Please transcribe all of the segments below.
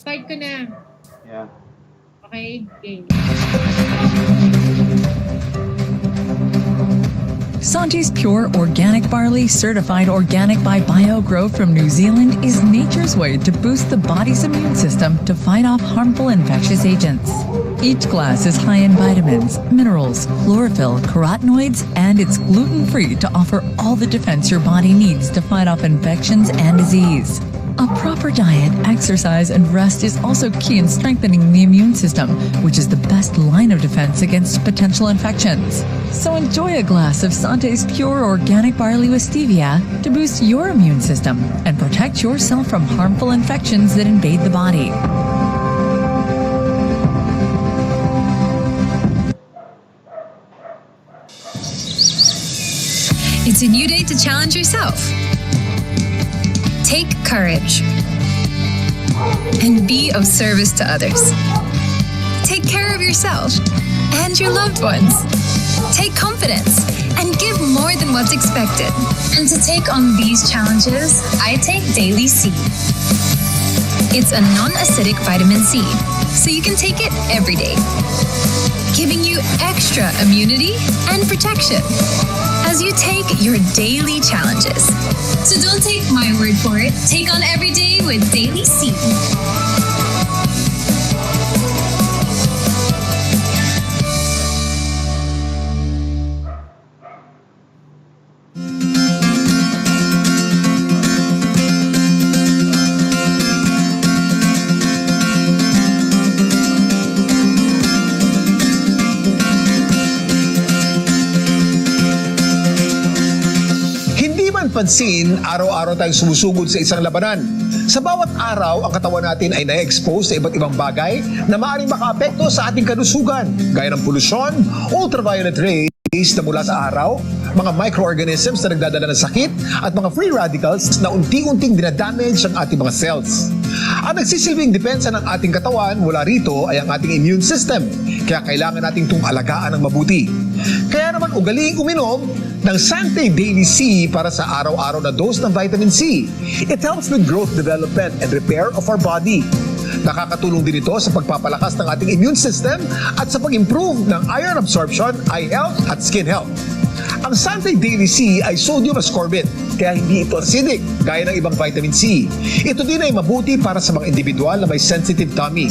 Start ko na. Yeah. Okay, game. Sante's Pure Organic Barley, certified organic by BioGrow from New Zealand, is nature's way to boost the body's immune system to fight off harmful infectious agents. Each glass is high in vitamins, minerals, chlorophyll, carotenoids, and it's gluten-free to offer all the defense your body needs to fight off infections and disease. A proper diet, exercise, and rest is also key in strengthening the immune system, which is the best line of defense against potential infections. So enjoy a glass of Sante's Pure Organic Barley with Stevia to boost your immune system and protect yourself from harmful infections that invade the body. It's a new day to challenge yourself. Take courage and be of service to others. Take care of yourself and your loved ones. Take confidence and give more than what's expected. And to take on these challenges, I take Daily C. It's a non-acidic vitamin C, so you can take it every day, giving you extra immunity and protection as you take your daily challenges. So don't take my word for it. Take on every day with Daily C. Pansin, araw-araw tayong sumusugod sa isang labanan. Sa bawat araw, ang katawan natin ay na-expose sa iba't ibang bagay na maaaring makaapekto sa ating kalusugan, gaya ng polusyon, ultraviolet rays na mula sa araw, mga microorganisms na nagdadala ng sakit, at mga free radicals na unti-unting dinadamage ang ating mga cells. Ang nagsisilbing depensa ng ating katawan mula rito ay ang ating immune system, kaya kailangan nating itong alagaan ng mabuti. Kaya naman ugaling uminom ng Sante Daily C para sa araw-araw na dose ng vitamin C. It helps with growth development and repair of our body. Nakakatulong din ito sa pagpapalakas ng ating immune system at sa pag-improve ng iron absorption, eye health at skin health. Ang Sante Daily C ay sodium ascorbate, kaya hindi ito acidic gaya ng ibang vitamin C. Ito din ay mabuti para sa mga individual na may sensitive tummy.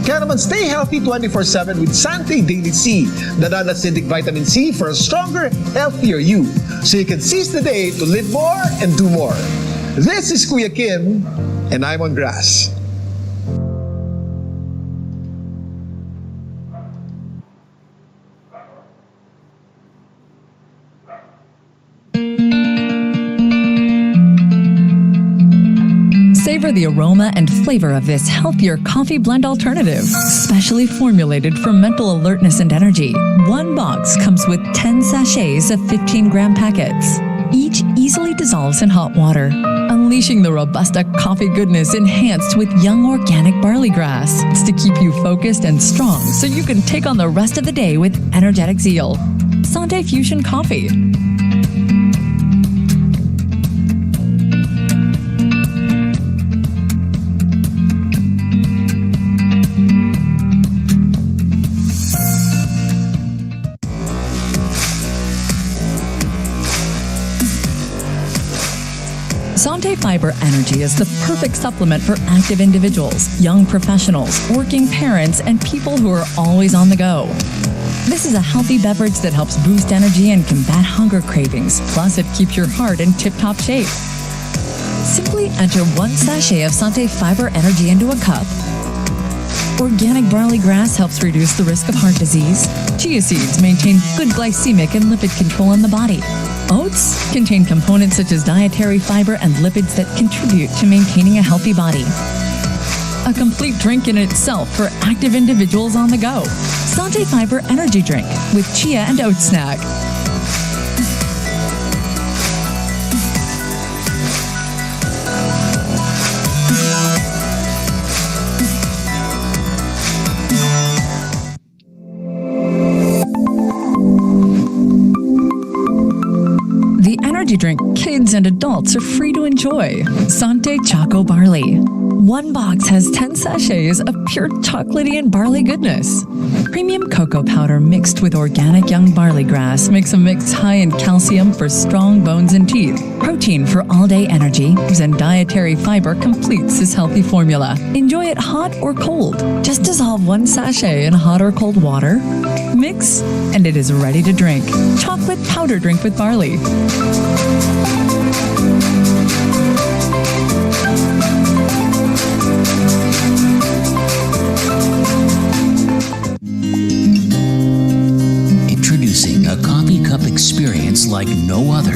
Kaya naman stay healthy 24/7 with Sante Daily C, the non-acidic vitamin C for a stronger, healthier you. So you can seize the day to live more and do more. This is Kuya Kim, and I'm on grass. Savor the aroma and flavor of this healthier coffee blend alternative, specially formulated for mental alertness and energy. One box comes with 10 sachets of 15-gram packets. Each easily dissolves in hot water, unleashing the Robusta coffee goodness enhanced with young organic barley grass. It's to keep you focused and strong so you can take on the rest of the day with energetic zeal. Sante Fusion Coffee. Sante Fiber Energy is the perfect supplement for active individuals, young professionals, working parents, and people who are always on the go. This is a healthy beverage that helps boost energy and combat hunger cravings, plus it keeps your heart in tip-top shape. Simply enter 1 sachet of Sante Fiber Energy into a cup. Organic barley grass helps reduce the risk of heart disease. Chia seeds maintain good glycemic and lipid control in the body. Oats contain components such as dietary fiber and lipids that contribute to maintaining a healthy body. A complete drink in itself for active individuals on the go. Sante Fiber Energy Drink with chia and oat snack. The energy drink kids and adults are free to enjoy. Sante Choco Barley. One box has 10 sachets of pure chocolatey and barley goodness. Premium cocoa powder mixed with organic young barley grass makes a mix high in calcium for strong bones and teeth. Protein for all-day energy and dietary fiber completes this healthy formula. Enjoy it hot or cold. Just dissolve one sachet in hot or cold water, mix, and it is ready to drink. Chocolate powder drink with barley. Introducing a coffee cup experience like no other.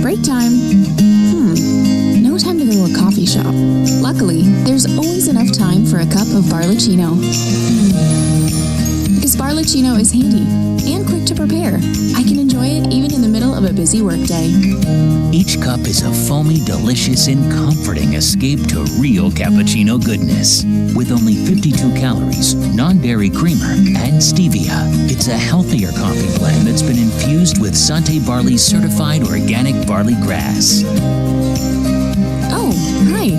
Break time. No time to go to a coffee shop. Luckily, there's always enough time for a cup of Barlicino. Because Barlicino is handy and quick to prepare. I can enjoy it even in the middle of a busy workday. Each cup is a foamy, delicious, and comforting escape to real cappuccino goodness. With only 52 calories, non-dairy creamer, and stevia, it's a healthier coffee blend that's been infused with Sante Barley's certified organic barley grass. Oh, hi.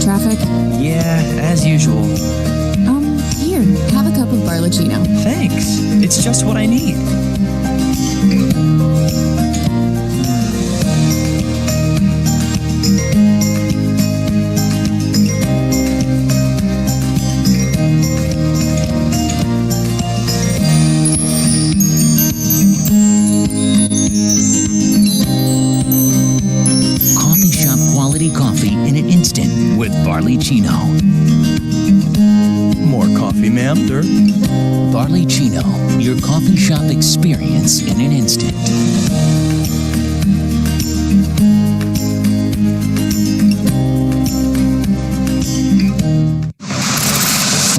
Traffic? Yeah, as usual. Here, have a cup of Barlicino. Thanks. It's just what I need. Coffee shop quality coffee in an instant with Barlicino. More coffee, ma'am, sir? Barlicino, your coffee shop experience in an instant.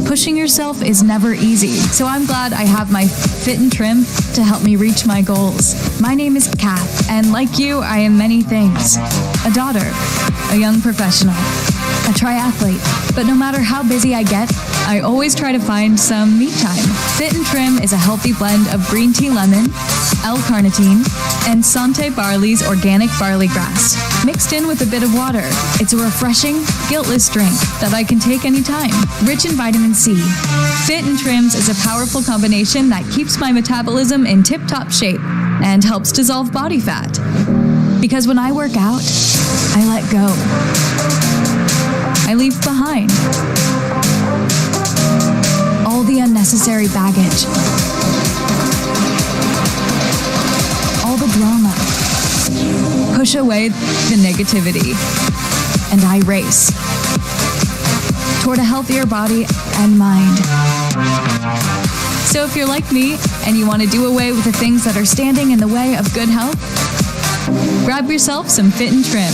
Pushing yourself is never easy, so I'm glad I have my Fit and Trim to help me reach my goals. My name is Kath, and like you, I am many things. A daughter, a young professional, a triathlete. But no matter how busy I get, I always try to find some me time. Fit and Trim is a healthy blend of green tea lemon, L-carnitine, and Sante Barley's organic barley grass, mixed in with a bit of water. It's a refreshing, guiltless drink that I can take anytime. Rich in vitamin C, Fit and Trims is a powerful combination that keeps my metabolism in tip-top shape and helps dissolve body fat. Because when I work out, I let go. I leave behind all the unnecessary baggage, all the drama. Push away the negativity, and I race toward a healthier body and mind. So if you're like me and you want to do away with the things that are standing in the way of good health, grab yourself some Fit and Trim.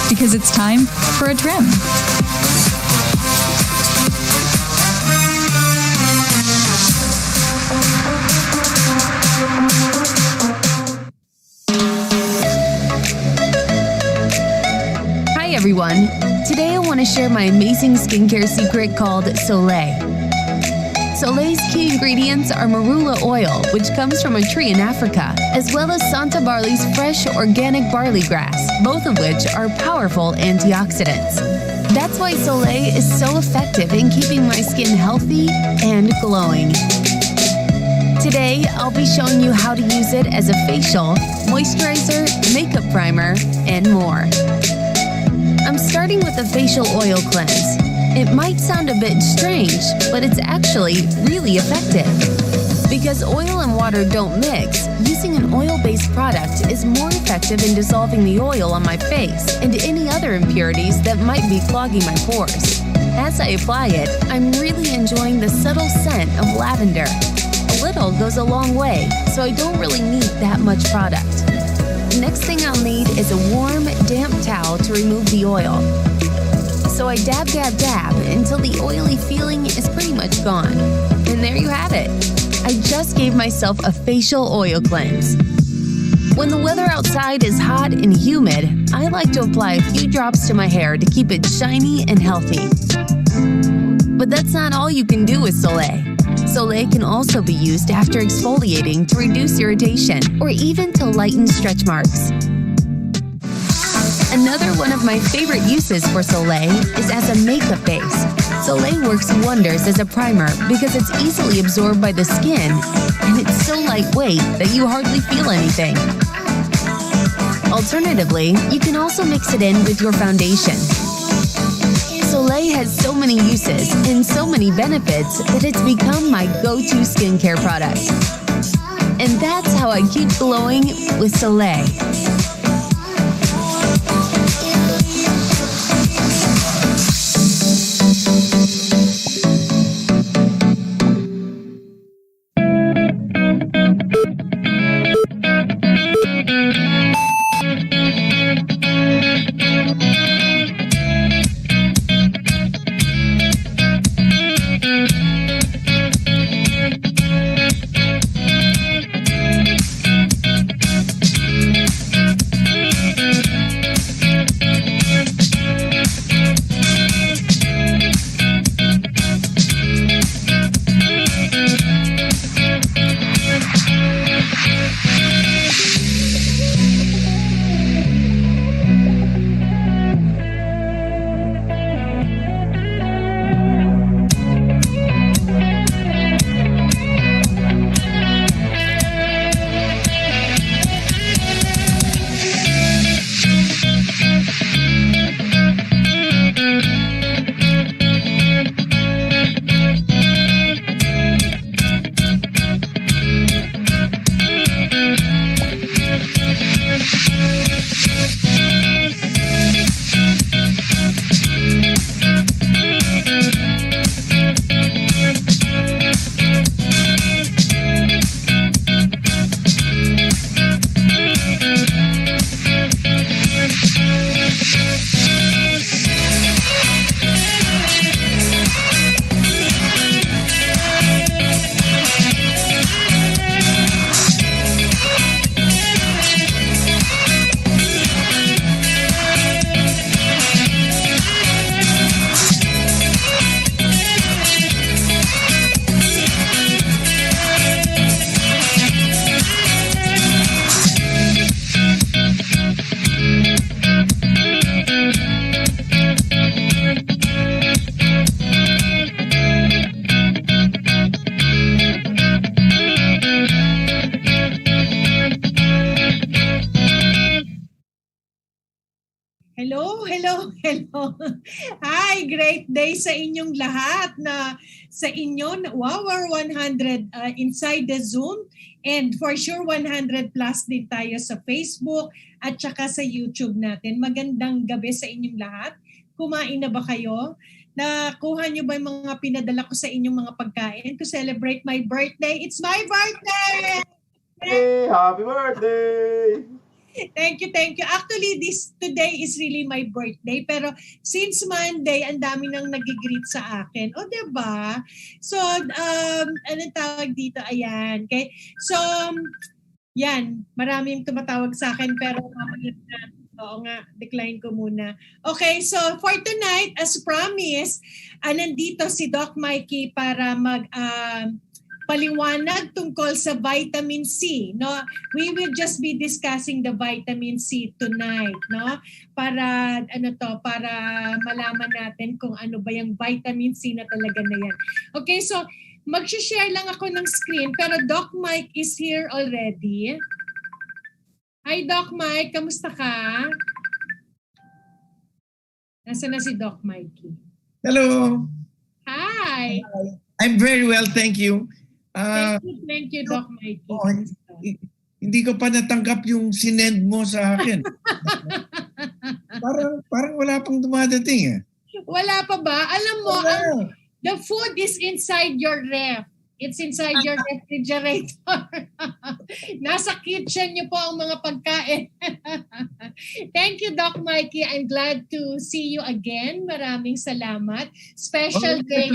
Because it's time for a trim. Hi everyone. Today I want to share my amazing skincare secret called Soleil. Soleil's key ingredients are marula oil, which comes from a tree in Africa, as well as Sante Barley's fresh organic barley grass, both of which are powerful antioxidants. That's why Soleil is so effective in keeping my skin healthy and glowing. Today, I'll be showing you how to use it as a facial, moisturizer, makeup primer, and more. I'm starting with a facial oil cleanse. It might sound a bit strange, but it's actually really effective. Because oil and water don't mix, using an oil-based product is more effective in dissolving the oil on my face and any other impurities that might be clogging my pores. As I apply it, I'm really enjoying the subtle scent of lavender. A little goes a long way, so I don't really need that much product. Next thing I'll need is a warm, damp towel to remove the oil. So I dab, dab, dab until the oily feeling is pretty much gone. And there you have it. I just gave myself a facial oil cleanse. When the weather outside is hot and humid, I like to apply a few drops to my hair to keep it shiny and healthy. But that's not all you can do with Soleil. Soleil can also be used after exfoliating to reduce irritation or even to lighten stretch marks. Another one of my favorite uses for Soleil is as a makeup base. Soleil works wonders as a primer because it's easily absorbed by the skin and it's so lightweight that you hardly feel anything. Alternatively, you can also mix it in with your foundation. Soleil has so many uses and so many benefits that it's become my go-to skincare product. And that's how I keep glowing with Soleil. Hello. Hi, great day sa inyong lahat na sa inyo. Wow, we're 100 inside the Zoom and for sure 100 plus din tayo sa Facebook at saka sa YouTube natin. Magandang gabi sa inyong lahat. Kumain na ba kayo? Nakuha niyo ba yung mga pinadala ko sa inyong mga pagkain to celebrate my birthday? It's my birthday! Hey, happy birthday! Thank you. Actually, today is really my birthday. Pero since Monday, ang dami nang nag-greet sa akin. O, diba? So, anong tawag dito? Ayan. Okay? So, yan. Maraming tumatawag sa akin. Pero, oo nga, decline ko muna. Okay, so for tonight, as promised, nandito si Doc Mikey para paliwanag tungkol sa vitamin C, no? We will just be discussing the vitamin C tonight, no? Para para malaman natin kung ano ba yung vitamin C na talaga na yan. Okay, so mag-share lang ako ng screen pero Doc Mike is here already. Hi Doc Mike, kamusta ka? Nasaan na si Doc Mikey? Hello. Hi. I'm very well, thank you. Thank you, Doc Mikey. Hindi ko pa natanggap yung sinend mo sa akin. parang wala pang dumadating eh. Wala pa ba? Alam mo, the food is inside your ref. It's inside your refrigerator. Nasa kitchen niyo po ang mga pagkain. Thank you, Doc Mikey. I'm glad to see you again. Maraming salamat. Special day.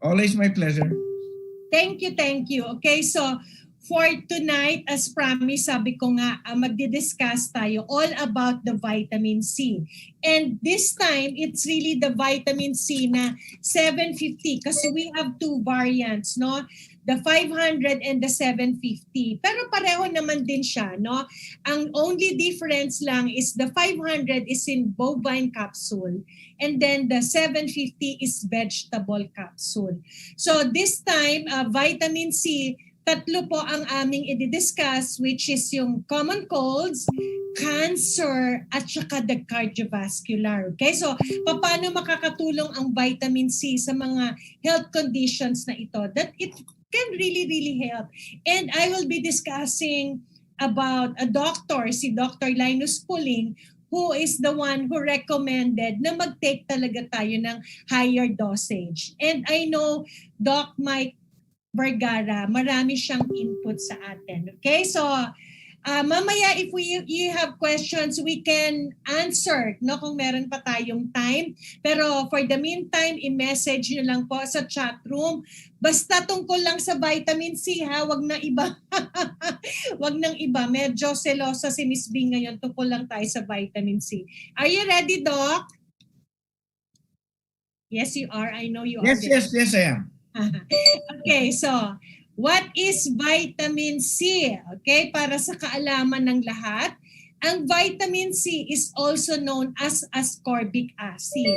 Always my pleasure. Thank you. Okay, so For tonight, as promised, sabi ko nga, magdi-discuss tayo all about the vitamin C. And this time, it's really the vitamin C na 750 kasi we have two variants, no? The 500 and the 750. Pero pareho naman din siya, no? Ang only difference lang is the 500 is in bovine capsule and then the 750 is vegetable capsule. So this time, vitamin C, tatlo po ang aming i-discuss, which is yung common colds, cancer, at saka the cardiovascular. Okay, so paano makakatulong ang vitamin C sa mga health conditions na ito? That it can really help. And I will be discussing about a doctor, si Dr. Linus Puling, who is the one who recommended na mag-take talaga tayo ng higher dosage. And I know Doc Mike Vergara, marami siyang input sa atin. Okay, so mamaya if you have questions, we can answer, no, kung meron pa tayong time. Pero for the meantime, i-message nyo lang po sa chat room. Basta tungkol lang sa vitamin C, ha, wag na iba. Wag nang iba. Medyo selosa si Miss Bing ngayon, tungkol lang tayo sa vitamin C. Are you ready, Doc? Yes, you are. I know you are. Yes, I am. Okay, so what is vitamin C? Okay, para sa kaalaman ng lahat, ang vitamin C is also known as ascorbic acid.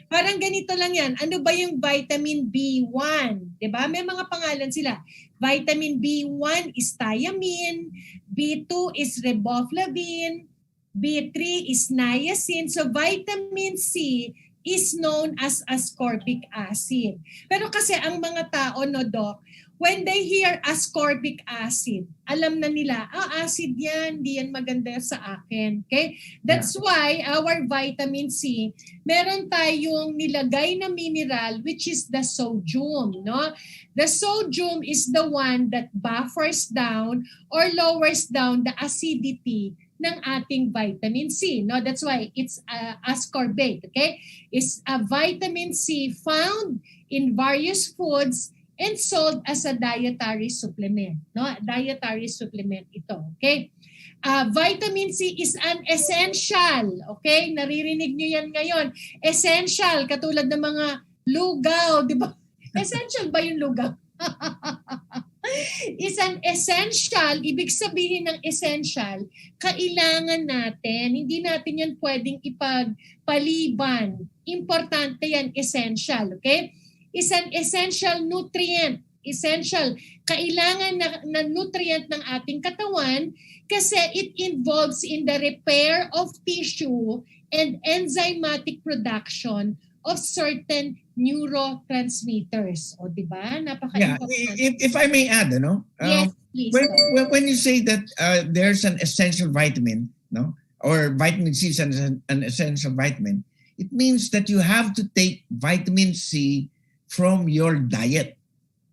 Parang ganito lang yan. Ano ba yung vitamin B1? Diba? May mga pangalan sila. Vitamin B1 is thiamine, B2 is riboflavin, B3 is niacin. So vitamin C is known as ascorbic acid. Pero kasi ang mga tao, no, Doc, when they hear ascorbic acid, alam na nila, acid yan, di yan maganda sa akin. Okay? That's why our vitamin C, meron tayong nilagay na mineral which is the sodium, no? The sodium is the one that buffers down or lowers down the acidity ng ating vitamin C, no? That's why it's ascorbate, okay? It's a vitamin C found in various foods and sold as a dietary supplement, no? Dietary supplement ito, okay? Vitamin C is an essential, okay? Naririnig nyo yan ngayon. Essential, katulad ng mga lugaw, di ba? Essential ba yung lugaw? Is an essential, ibig sabihin ng essential, kailangan natin, hindi natin yan pwedeng ipagpaliban. Importante yan, essential, okay? Is an essential nutrient, essential, kailangan na nutrient ng ating katawan kasi it involves in the repair of tissue and enzymatic production of certain neurotransmitters. O, di ba? Napaka-important. If I may add, yes, please. When you say that there's an essential vitamin, no, or vitamin C is an essential vitamin, it means that you have to take vitamin C from your diet,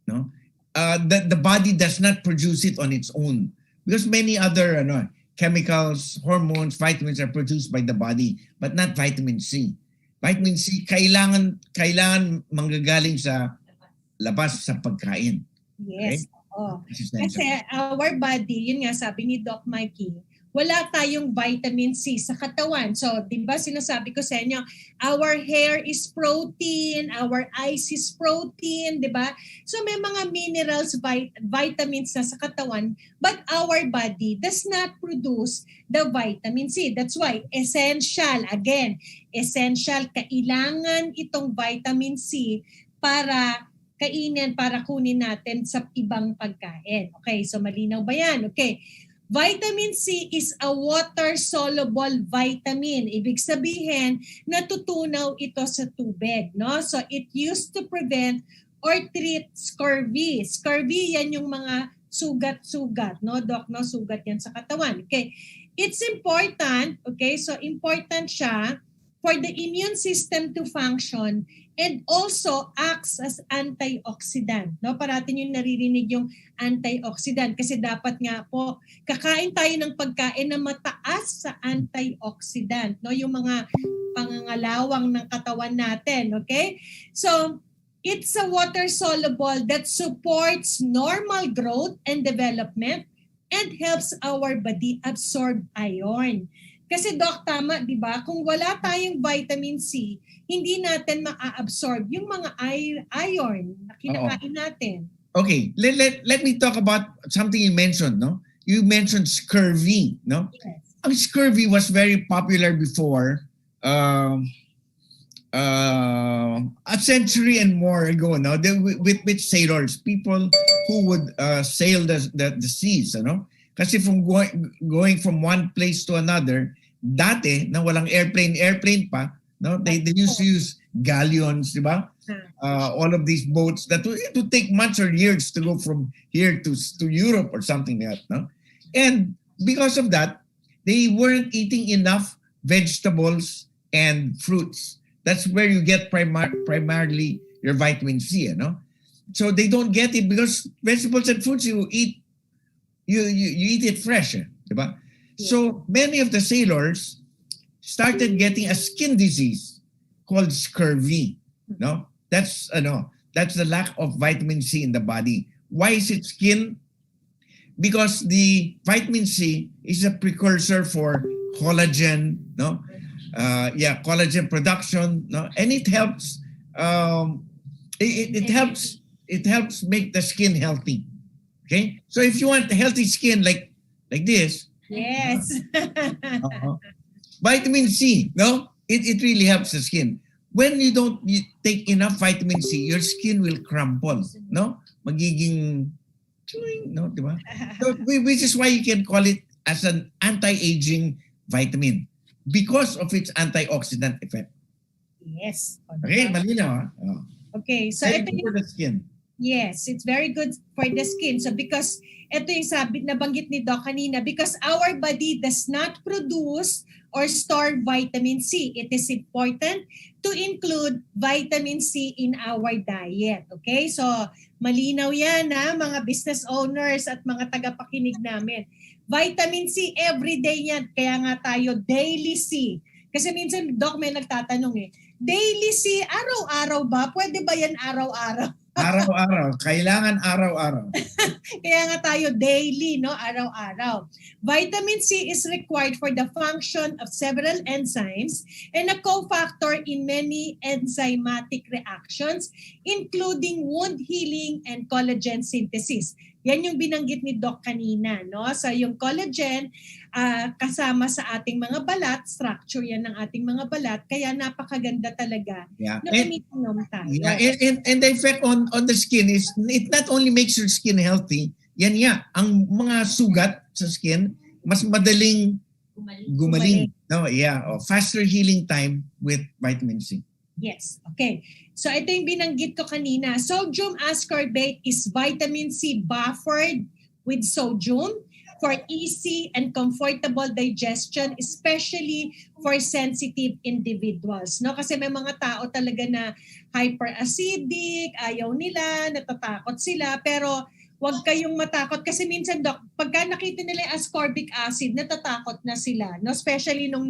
no? The body does not produce it on its own because many other chemicals, hormones, vitamins are produced by the body, but not vitamin C. Vitamin C kailangan manggagaling sa labas sa pagkain. Yes. Okay? Oh. Kasi our body, yun nga sabi ni Doc Mikey, wala tayong vitamin C sa katawan. So, di ba sinasabi ko sa inyo, our hair is protein, our eyes is protein, di ba? So, may mga minerals, vitamins na sa katawan, but our body does not produce the vitamin C. That's why, essential, again, essential, kailangan itong vitamin C para kainin, para kunin natin sa ibang pagkain. Okay, so malinaw ba yan? Okay. Vitamin C is a water-soluble vitamin. Ibig sabihin, natutunaw ito sa tubig, no? So it used to prevent or treat scurvy. Scurvy, yan yung mga sugat-sugat, no, Doc, no? Sugat yan sa katawan. Okay. It's important, okay? So important siya for the immune system to function and also acts as antioxidant. No? Parating yung naririnig yung antioxidant kasi dapat nga po kakain tayo ng pagkain na mataas sa antioxidant. No? Yung mga pangangalawang ng katawan natin. Okay? So, It's a water soluble that supports normal growth and development and helps our body absorb iron. Kasi Doc, tama, di ba? Kung wala tayong vitamin C, hindi natin ma-absorb yung mga iron na kinakain natin. Okay, let me talk about something you mentioned, no? You mentioned scurvy, no? Yes. Ang scurvy was very popular before, a century and more ago, no? With sailors, people who would sail the seas, ano? Kasi from going from one place to another, dati na walang airplane pa, no? They used to use galleons, di ba? All of these boats that it would take months or years to go from here to Europe or something like that, no? And because of that, they weren't eating enough vegetables and fruits. That's where you get primarily your vitamin C, you know? So they don't get it because vegetables and fruits you eat it fresh, diba? So many of the sailors started getting a skin disease called scurvy, no? That's the lack of vitamin C in the body. Why is it skin? Because the vitamin C is a precursor for collagen, no? Collagen production, no? And it helps. It helps make the skin healthy. Okay, so if you want healthy skin like this, yes, vitamin C, no, it really helps the skin. When you don't take enough vitamin C, your skin will crumple, no, magiging, no, diba? So, which is why you can call it as an anti-aging vitamin because of its antioxidant effect. Yes. Okay, malinaw. Okay, so ito for the skin. Yes, it's very good for the skin. So because ito yung nabanggit ni Doc kanina, because our body does not produce or store vitamin C. It is important to include vitamin C in our diet. Okay? So malinaw yan mga business owners at mga tagapakinig namin. Vitamin C everyday yan. Kaya nga tayo daily C. Kasi minsan, Doc, may nagtatanong daily C, araw-araw ba? Pwede ba yan araw-araw? Araw-araw. Kailangan araw-araw. Kaya nga tayo daily, no? Araw-araw. Vitamin C is required for the function of several enzymes and a cofactor in many enzymatic reactions, including wound healing and collagen synthesis. Yan yung binanggit ni Doc kanina, no? So yung collagen kasama sa ating mga balat, structure yan ng ating mga balat, kaya napakaganda talaga na umiinom tayo. Yeah. And the effect on the skin is, it not only makes your skin healthy, ang mga sugat sa skin, mas madaling gumaling. No, faster healing time with vitamin C. Yes. Okay. So ito yung binanggit ko kanina. Sodium ascorbate is vitamin C buffered with sodium for easy and comfortable digestion, especially for sensitive individuals. No? Kasi may mga tao talaga na hyperacidic, ayaw nila, natatakot sila, pero huwag kayong matakot kasi minsan, Doc, pagka nakita nila yung ascorbic acid, natatakot na sila. No? Especially nung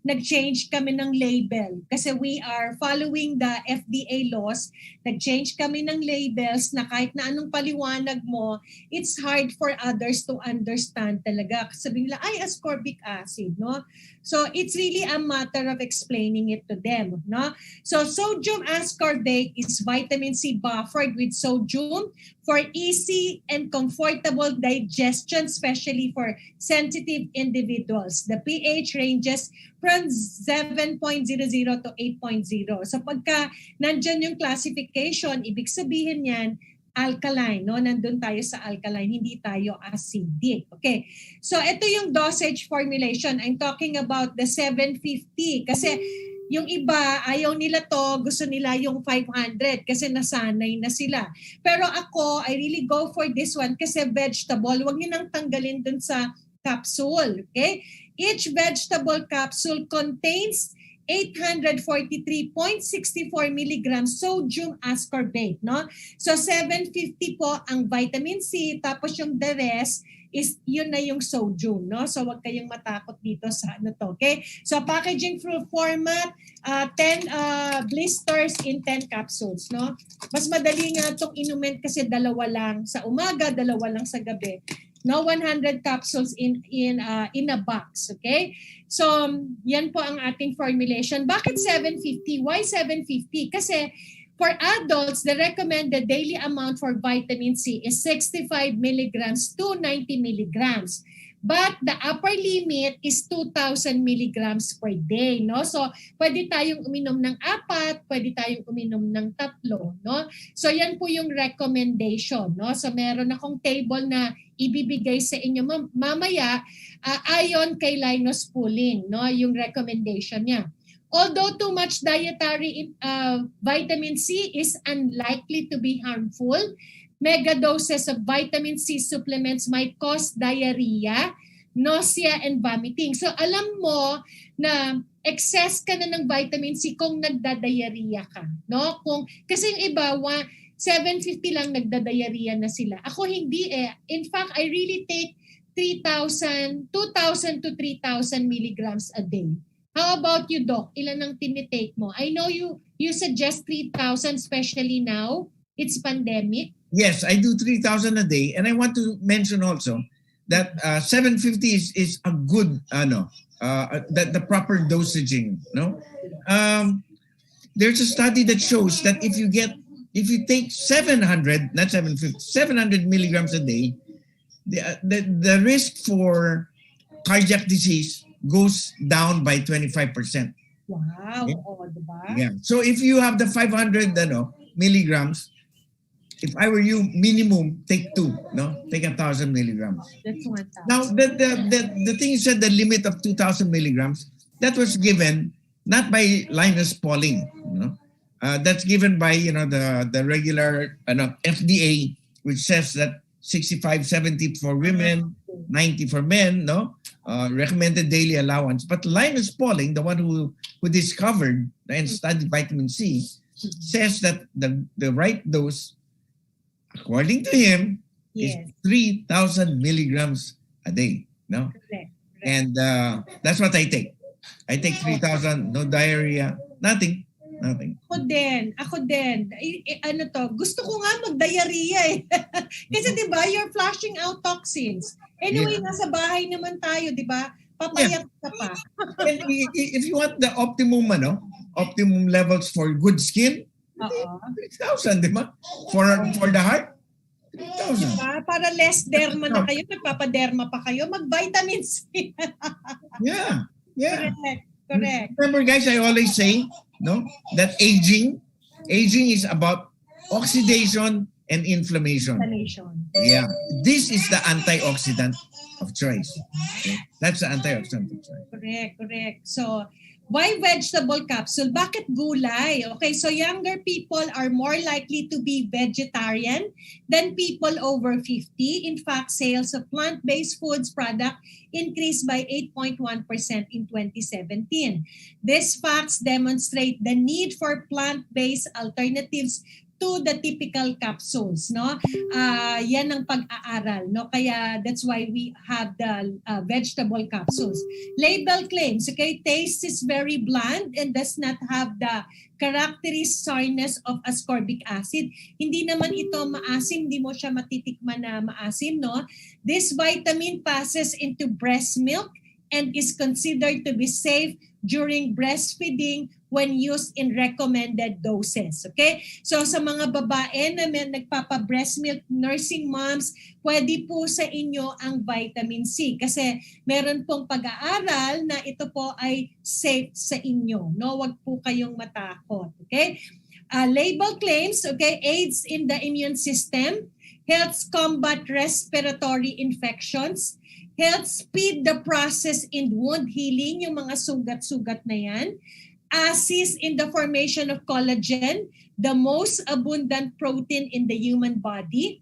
nag-change kami ng label kasi we are following the FDA laws. Nag-change kami ng labels na kahit na anong paliwanag mo, it's hard for others to understand talaga. Sabi nila, ay, ascorbic acid, no? So it's really a matter of explaining it to them, no? So sodium ascorbate is vitamin C buffered with sodium for easy and comfortable digestion, especially for sensitive individuals. The pH ranges from 7.00 to 8.0. So pagka nandyan yung classification, ibig sabihin yan, alkaline, no? Nandun tayo sa alkaline, hindi tayo acidic. Okay. So ito yung dosage formulation. I'm talking about the 750 kasi yung iba, ayaw nila to, gusto nila yung 500 kasi nasanay na sila. Pero ako, I really go for this one kasi vegetable. Huwag niyo nang tanggalin dun sa capsule. Okay? Each vegetable capsule contains 843.64 milligrams sodium ascorbate, no? So 750 po ang vitamin C, tapos yung the rest is yun na yung sodium, no? So wag kayong matakot dito sa ano to, okay? So packaging format, 10 blisters in 10 capsules, no? Mas madali nga itong inumin kasi dalawa lang sa umaga, dalawa lang sa gabi. No, 100 capsules in a box, okay? So yan po ang ating formulation. Bakit 750? Why 750? Kasi for adults, the recommended daily amount for vitamin C is 65 milligrams to 90 milligrams. But the upper limit is 2,000 milligrams per day, no? So, pwede tayong uminom ng 4, pwede tayong uminom ng 3, no? So, yan po yung recommendation, no? So, meron akong table na ibibigay sa inyo mamaya ayon kay Linus Pauling, no? Yung recommendation niya. Although too much dietary vitamin C is unlikely to be harmful, mega doses of vitamin C supplements might cause diarrhea, nausea, and vomiting. So alam mo na excess ka na ng vitamin C kung nagdadiarrhea ka, no? Kasi yung iba 750 lang nagdadiarrhea na sila. Ako hindi eh. In fact, I really take 2,000 to 3,000 milligrams a day. How about you, Doc? Ilan ang tinitake mo? I know you suggest 3,000, especially now. It's pandemic. Yes, I do 3,000 a day. And I want to mention also that 750 is a good, the proper dosaging. No, there's a study that shows that if you take 700, not 750, 700 milligrams a day, the risk for cardiac disease goes down by 25%. Wow. Okay? Oh, diba? Yeah. So if you have the 500 milligrams, if I were you, minimum take 2, no? Take 1,000 milligrams. That's 1,000. Now, the thing you said, the limit of 2,000 milligrams, that was given not by Linus Pauling, that's given by the regular FDA, which says that 65, 70 for women, 90 for men, no? Recommended daily allowance. But Linus Pauling, the one who discovered and studied vitamin C, says that the right dose, according to him, is 3,000 milligrams a day. No? Correct. And that's what I take. I take 3,000, no diarrhea, nothing. Ako din. Gusto ko nga mag-diarrhea eh. Kasi 'di ba, you're flushing out toxins. Anyway, nasa bahay naman tayo, 'di ba? Papayat ka pa. And if you want the optimum levels for good skin, 3,000, 'di ba? For the heart, 3,000. Diba? Para less derma na kayo, nagpapaderma pa kayo, mag-vitamin C. Yeah. Correct. Remember guys, I always say, that aging is about oxidation and inflammation. Yeah. This is the antioxidant of choice. Okay? That's the antioxidant of choice. Correct. So, why vegetable capsule? Bakit gulay? Okay, so younger people are more likely to be vegetarian than people over 50. In fact, sales of plant-based foods product increased by 8.1% in 2017. These facts demonstrate the need for plant-based alternatives to the typical capsules, no? Yan ang pag-aaral, no? Kaya that's why we have the vegetable capsules. Label claims, okay, taste is very bland and does not have the characteristic sourness of ascorbic acid. Hindi naman ito maasim, hindi mo siya matitikman na maasim, no? This vitamin passes into breast milk and is considered to be safe during breastfeeding when used in recommended doses. Okay? So sa mga babae na may nagpapa-breast milk, nursing moms, pwede po sa inyo ang vitamin C kasi meron pong pag-aaral na ito po ay safe sa inyo. No, wag po kayong matakot. Okay? Label claims, okay, aids in the immune system, helps combat respiratory infections, helps speed the process in wound healing, yung mga sugat-sugat na yan, assists in the formation of collagen, the most abundant protein in the human body,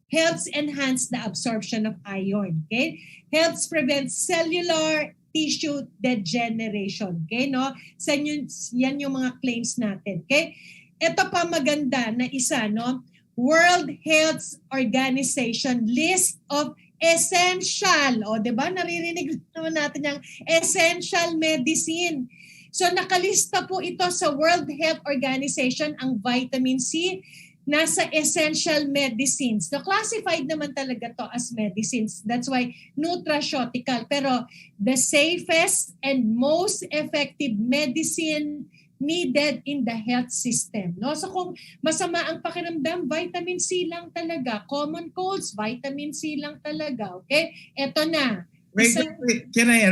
helps enhance the absorption of iron, okay? Helps prevent cellular tissue degeneration, okay? No? Yan yung mga claims natin, okay? Ito pa maganda na isa, no? World Health Organization list of essential. O, di ba? Naririnig naman natin yung essential medicine. So nakalista po ito sa World Health Organization, ang vitamin C, nasa essential medicines. So classified naman talaga to as medicines. That's why nutraceutical. Pero the safest and most effective medicine needed in the health system. No? So kung masama ang pakiramdam, vitamin C lang talaga. Common colds, vitamin C lang talaga. Okay? Ito na. Wait, can I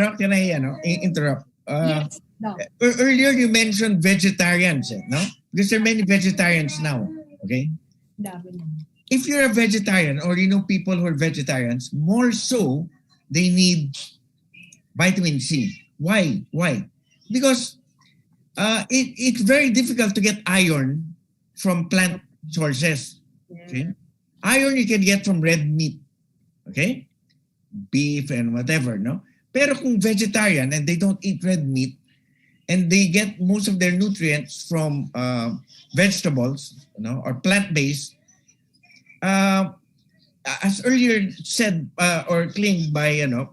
interrupt? Yes. No. Earlier you mentioned vegetarians, no? Because there are many vegetarians now. Okay? If you're a vegetarian or you know people who are vegetarians, more so, they need vitamin C. Why? Because it's very difficult to get iron from plant sources. Okay? Iron you can get from red meat. Okay? Beef and whatever, no? Pero kung vegetarian and they don't eat red meat, and they get most of their nutrients from vegetables, or plant-based. As earlier said or claimed by us,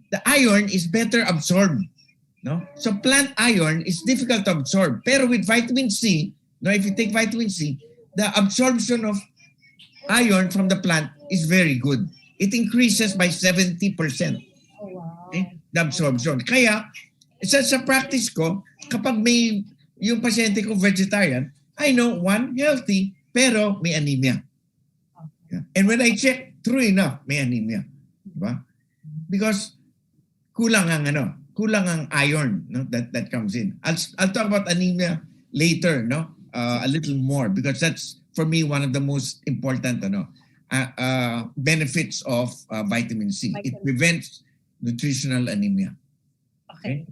the iron is better absorbed, no? So plant iron is difficult to absorb. Pero with vitamin C, if you take vitamin C, the absorption of iron from the plant is very good. It increases by 70%. Oh, wow. Okay? The absorption. Kaya, sa practice ko, kapag may yung pasyente ko vegetarian, I know, one, healthy, pero may anemia. Yeah. And when I check, true enough, may anemia. Diba? Because kulang ang iron, no, that comes in. I'll talk about anemia later, no, a little more, because that's, for me, one of the most important, benefits of vitamin C. It prevents nutritional anemia. Okay.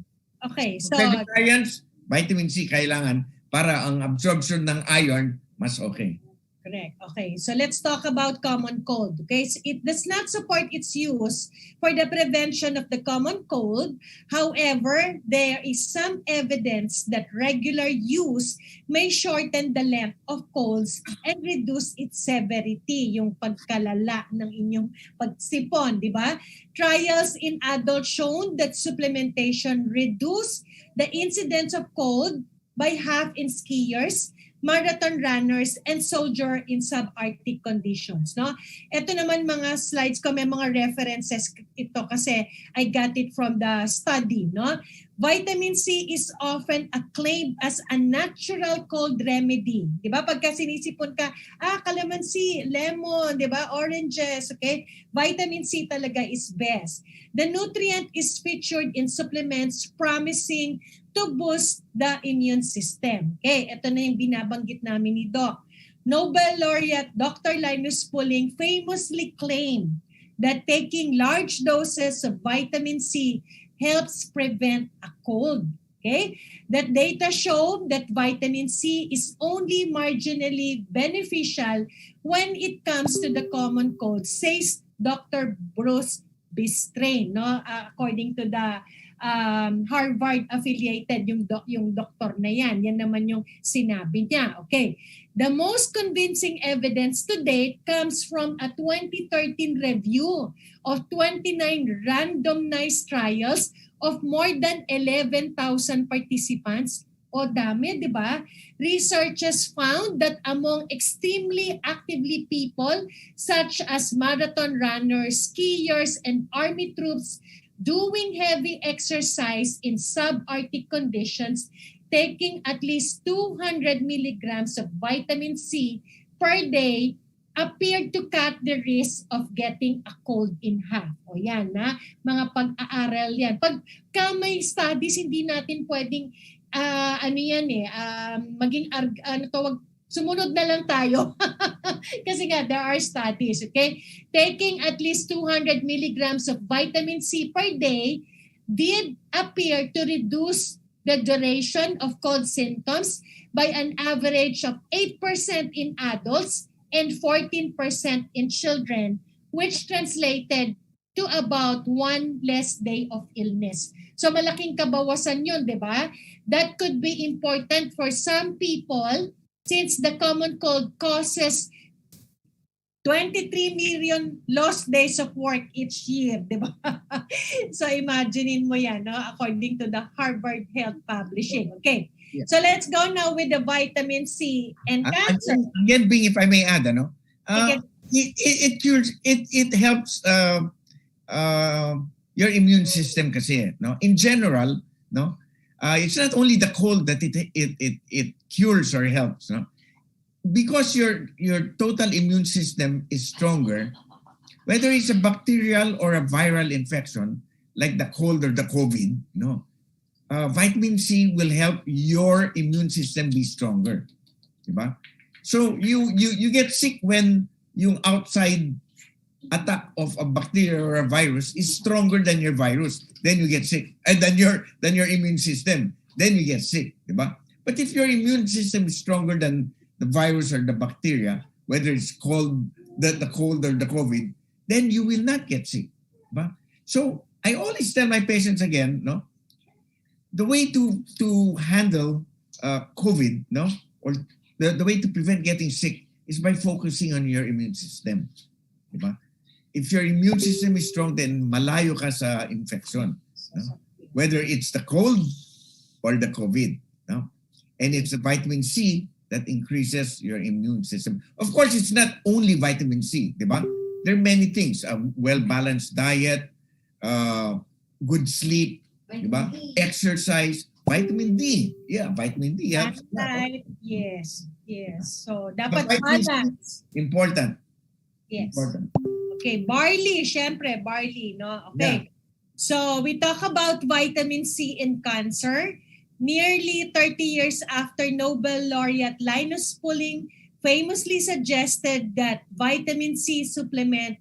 So vegetarians, vitamin C kailangan para ang absorption ng iron mas okay. Correct. Okay. So let's talk about common cold. Okay. So it does not support its use for the prevention of the common cold. However, there is some evidence that regular use may shorten the length of colds and reduce its severity, yung pagkalala ng inyong pagsipon, di ba? Trials in adults shown that supplementation reduce the incidence of cold by half in skiers, marathon runners, and soldier in subarctic conditions. No? Ito naman mga slides ko, may mga references ito kasi I got it from the study. No? Vitamin C is often acclaimed as a natural cold remedy. Diba? Pagka sinisipon ka, calamansi, lemon, diba? Oranges, okay? Vitamin C talaga is best. The nutrient is featured in supplements promising to boost the immune system. Okay, ito na yung binabanggit namin ni Doc. Nobel laureate Dr. Linus Pauling famously claimed that taking large doses of vitamin C helps prevent a cold. Okay, that data show that vitamin C is only marginally beneficial when it comes to the common cold, says Dr. Bruce Bistrain, no? According to the Harvard affiliated yung doktor na yan. Yan naman yung sinabi niya. Okay. The most convincing evidence to date comes from a 2013 review of 29 randomized trials of more than 11,000 participants. O dami, di ba? Researchers found that among extremely actively people such as marathon runners, skiers, and army troops doing heavy exercise in subarctic conditions, taking at least 200 milligrams of vitamin C per day appeared to cut the risk of getting a cold in half. O yan na, mga pag-aaral yan. Pagka may studies, hindi natin pwedeng, sumunod na lang tayo. Kasi nga, there are studies, okay? Taking at least 200 milligrams of vitamin C per day did appear to reduce the duration of cold symptoms by an average of 8% in adults and 14% in children, which translated to about 1 less day of illness. So malaking kabawasan yun, di ba? That could be important for some people since the common cold causes 23 million lost days of work each year, di ba? So imaginein mo yan, no? According to the Harvard Health Publishing. Okay, so let's go now with the vitamin C and cancer. Again, Bing, if I may add, it cures, it helps your immune system kasi, no? In general, no? It's not only the cold that it cures or helps, no? Because your total immune system is stronger, whether it's a bacterial or a viral infection, like the cold or the COVID, no, vitamin C will help your immune system be stronger, diba? So you get sick when yung outside attack of a bacteria or a virus is stronger than your virus, then you get sick, and than your immune system, then you get sick, diba? But if your immune system is stronger than the virus or the bacteria, whether it's called the cold or the COVID, then you will not get sick. Diba? So I always tell my patients again, no, the way to handle COVID, no, or the way to prevent getting sick is by focusing on your immune system. Diba? If your immune system is strong, then malayo ka sa infection. No? Whether it's the cold or the COVID. No? And it's the vitamin C that increases your immune system. Of course, it's not only vitamin C, diba? There are many things. A well-balanced diet, good sleep, diba? Exercise, vitamin D. Yeah, vitamin D. That's right. Yes. So, dapat vitamin balance. Important. Yes. Important. Okay, barley, syempre, barley, no? Okay. Yeah. So, we talk about vitamin C in cancer. Nearly 30 years after Nobel laureate Linus Pauling famously suggested that vitamin C supplement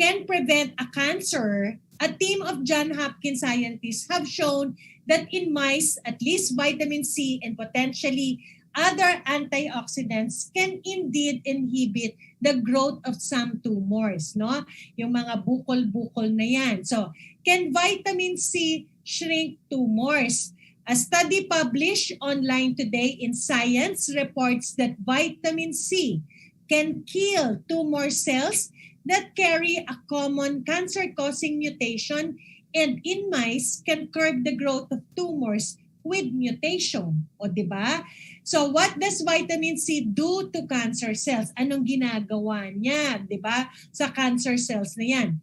can prevent a cancer, a team of Johns Hopkins scientists have shown that in mice, at least vitamin C and potentially other antioxidants can indeed inhibit the growth of some tumors, no? Yung mga bukol-bukol na yan. So, can vitamin C shrink tumors? A study published online today in Science reports that vitamin C can kill tumor cells that carry a common cancer-causing mutation and in mice can curb the growth of tumors with mutation. O, diba? So, what does vitamin C do to cancer cells? Anong ginagawa niya, diba, sa cancer cells na yan?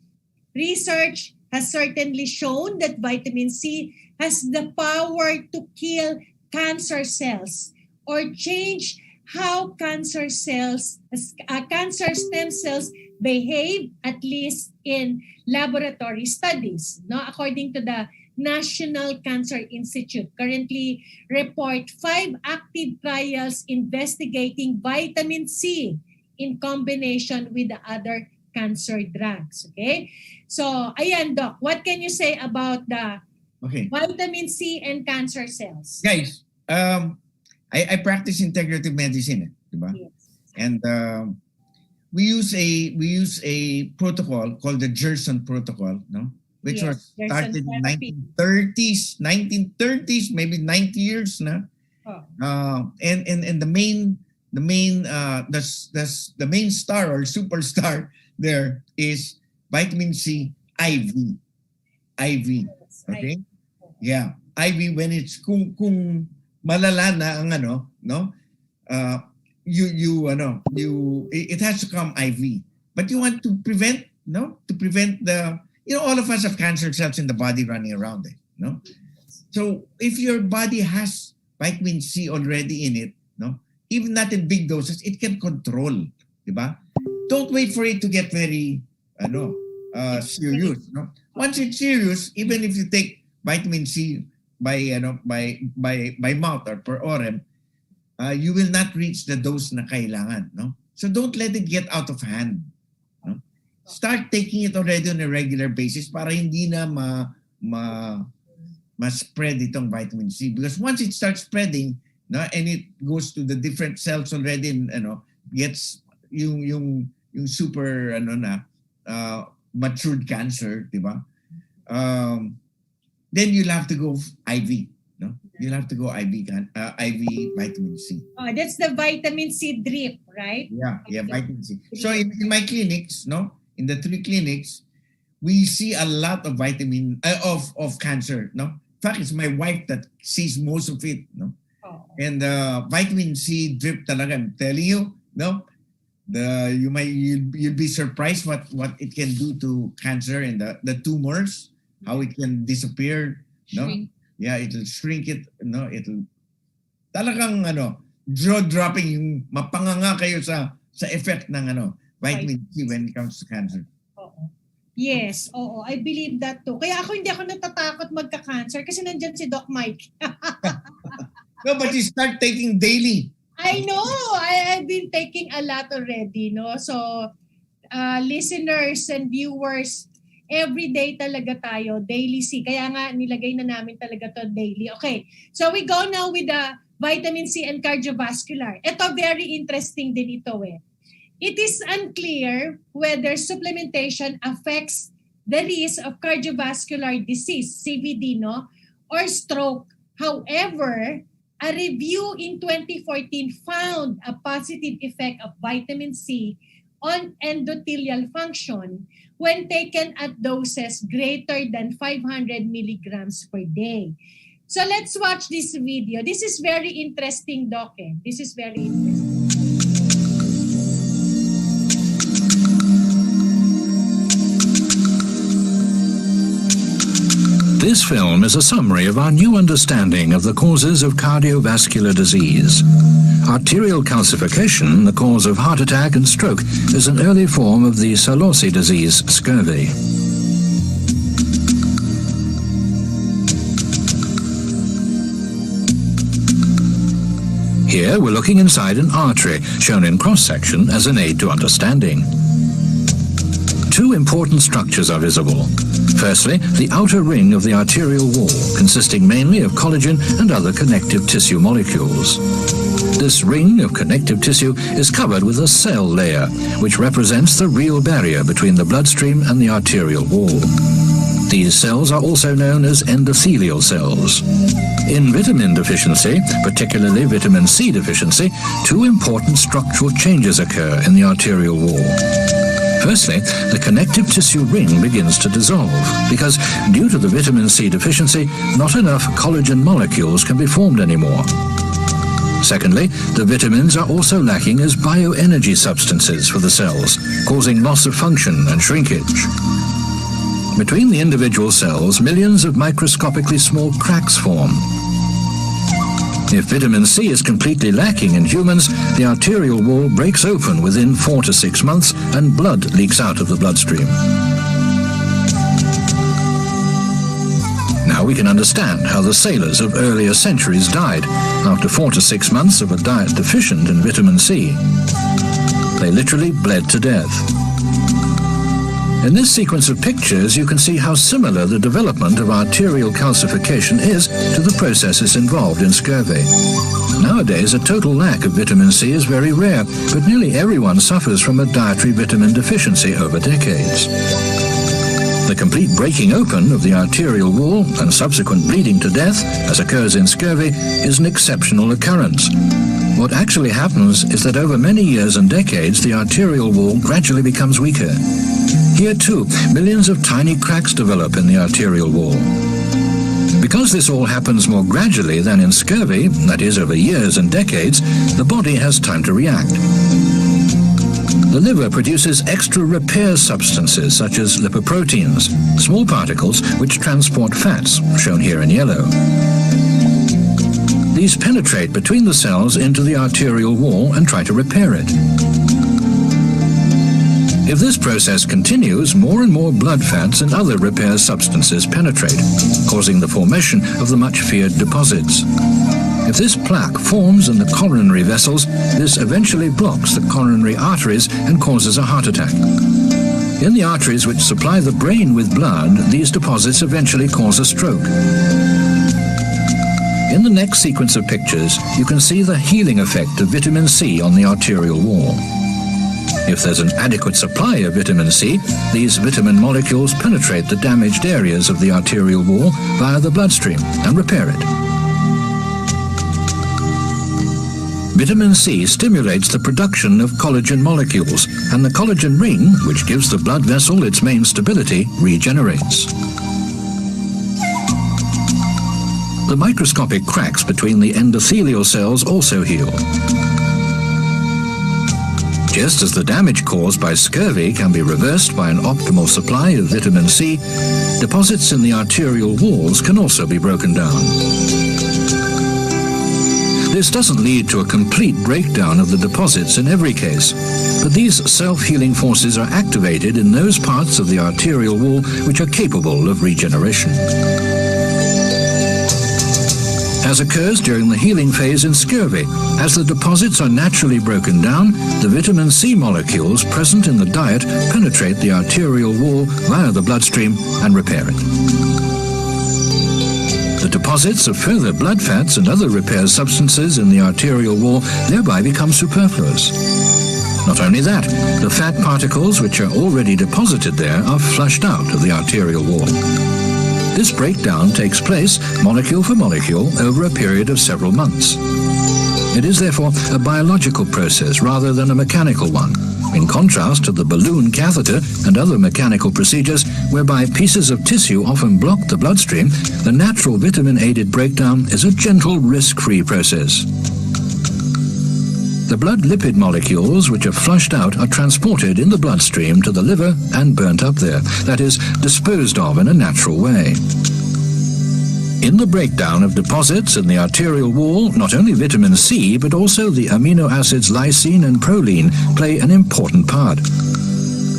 Research has certainly shown that vitamin C has the power to kill cancer cells or change how cancer cells, cancer stem cells behave, at least in laboratory studies. No? According to the National Cancer Institute, currently report 5 active trials investigating vitamin C in combination with the other cancer drugs. Okay? So, ayan, Doc, what can you say about the vitamin C and cancer cells? Guys, I practice integrative medicine, diba? Yes. And we use a protocol called the Gerson protocol, no? Which was started in 1930s, maybe 90 years na. And the main star or superstar there is vitamin C IV. Okay? Yeah, IV when it's kung malala na ang ano, no? It has to come IV. But you want to prevent, no? To prevent the, all of us have cancer cells in the body running around it, no? So if your body has vitamin C already in it, no? Even not in big doses, it can control, diba? Don't wait for it to get very, serious, no? Once it's serious, even if you take vitamin C by mouth or per orem, you will not reach the dose na kailangan, no? So don't let it get out of hand, no? Start taking it already on a regular basis para hindi na ma-spread itong vitamin C, because once it starts spreading, no, and it goes to the different cells already, and gets yung super matured cancer, diba? Then you'll have to go IV, no? you'll have to go IV vitamin C. Oh, that's the vitamin C drip, right? Yeah, vitamin C. So in my clinics, no, in the 3 clinics, we see a lot of of cancer, no. In fact, it's my wife that sees most of it, no. Oh. And vitamin C drip talaga, I'm telling you, no. You'll be surprised what it can do to cancer and the tumors, how it can disappear, no. Shrink. Yeah, it'll shrink it, no. It'll talagang jaw dropping, yung mapanganga kayo sa effect ng vitamin C when it comes to cancer. Oo. Yes, oo. I believe that too. Kaya hindi ako natatakot magka-cancer kasi nandyan si Doc Mike. No, but you start taking daily. I know. I've been taking a lot already, no? So, listeners and viewers, every day talaga tayo, daily C. Kaya nga nilagay na namin talaga to daily. Okay, so we go now with the vitamin C and cardiovascular. Ito very interesting din ito eh. It is unclear whether supplementation affects the risk of cardiovascular disease, CVD, no, or stroke. However, a review in 2014 found a positive effect of vitamin C on endothelial function when taken at doses greater than 500 milligrams per day. So let's watch this video. This is very interesting, Doc. This is very interesting. This film is a summary of our new understanding of the causes of cardiovascular disease. Arterial calcification, the cause of heart attack and stroke, is an early form of the Solosy disease, scurvy. Here we're looking inside an artery, shown in cross-section as an aid to understanding. 2 important structures are visible. Firstly, the outer ring of the arterial wall, consisting mainly of collagen and other connective tissue molecules. This ring of connective tissue is covered with a cell layer, which represents the real barrier between the bloodstream and the arterial wall. These cells are also known as endothelial cells. In vitamin deficiency, particularly vitamin C deficiency, 2 important structural changes occur in the arterial wall. Firstly, the connective tissue ring begins to dissolve because, due to the vitamin C deficiency, not enough collagen molecules can be formed anymore. Secondly, the vitamins are also lacking as bioenergy substances for the cells, causing loss of function and shrinkage. Between the individual cells, millions of microscopically small cracks form. If vitamin C is completely lacking in humans, the arterial wall breaks open within 4 to 6 months and blood leaks out of the bloodstream. Now we can understand how the sailors of earlier centuries died after 4 to 6 months of a diet deficient in vitamin C. They literally bled to death. In this sequence of pictures, you can see how similar the development of arterial calcification is to the processes involved in scurvy. Nowadays, a total lack of vitamin C is very rare, but nearly everyone suffers from a dietary vitamin deficiency over decades. The complete breaking open of the arterial wall and subsequent bleeding to death, as occurs in scurvy, is an exceptional occurrence. What actually happens is that over many years and decades, the arterial wall gradually becomes weaker. Here too, millions of tiny cracks develop in the arterial wall. Because this all happens more gradually than in scurvy, that is, over years and decades, the body has time to react. The liver produces extra repair substances such as lipoproteins, small particles which transport fats, shown here in yellow. These penetrate between the cells into the arterial wall and try to repair it. If this process continues, more and more blood fats and other repair substances penetrate, causing the formation of the much-feared deposits. If this plaque forms in the coronary vessels, this eventually blocks the coronary arteries and causes a heart attack. In the arteries which supply the brain with blood, these deposits eventually cause a stroke. In the next sequence of pictures, you can see the healing effect of vitamin C on the arterial wall. If there's an adequate supply of vitamin C, these vitamin molecules penetrate the damaged areas of the arterial wall via the bloodstream and repair it. Vitamin C stimulates the production of collagen molecules, and the collagen ring, which gives the blood vessel its main stability, regenerates. The microscopic cracks between the endothelial cells also heal. Just as the damage caused by scurvy can be reversed by an optimal supply of vitamin C, deposits in the arterial walls can also be broken down. This doesn't lead to a complete breakdown of the deposits in every case, but these self-healing forces are activated in those parts of the arterial wall which are capable of regeneration. As occurs during the healing phase in scurvy, as the deposits are naturally broken down, the vitamin C molecules present in the diet penetrate the arterial wall via the bloodstream and repair it. The deposits of further blood fats and other repair substances in the arterial wall thereby become superfluous. Not only that, the fat particles which are already deposited there are flushed out of the arterial wall. This breakdown takes place molecule for molecule over a period of several months. It is therefore a biological process rather than a mechanical one, in contrast to the balloon catheter and other mechanical procedures whereby pieces of tissue often block the bloodstream. The natural vitamin-aided breakdown is a gentle, risk-free process. The blood lipid molecules which are flushed out are transported in the bloodstream to the liver and burnt up there, that is, disposed of in a natural way. In the breakdown of deposits in the arterial wall, not only vitamin C, but also the amino acids lysine and proline play an important part.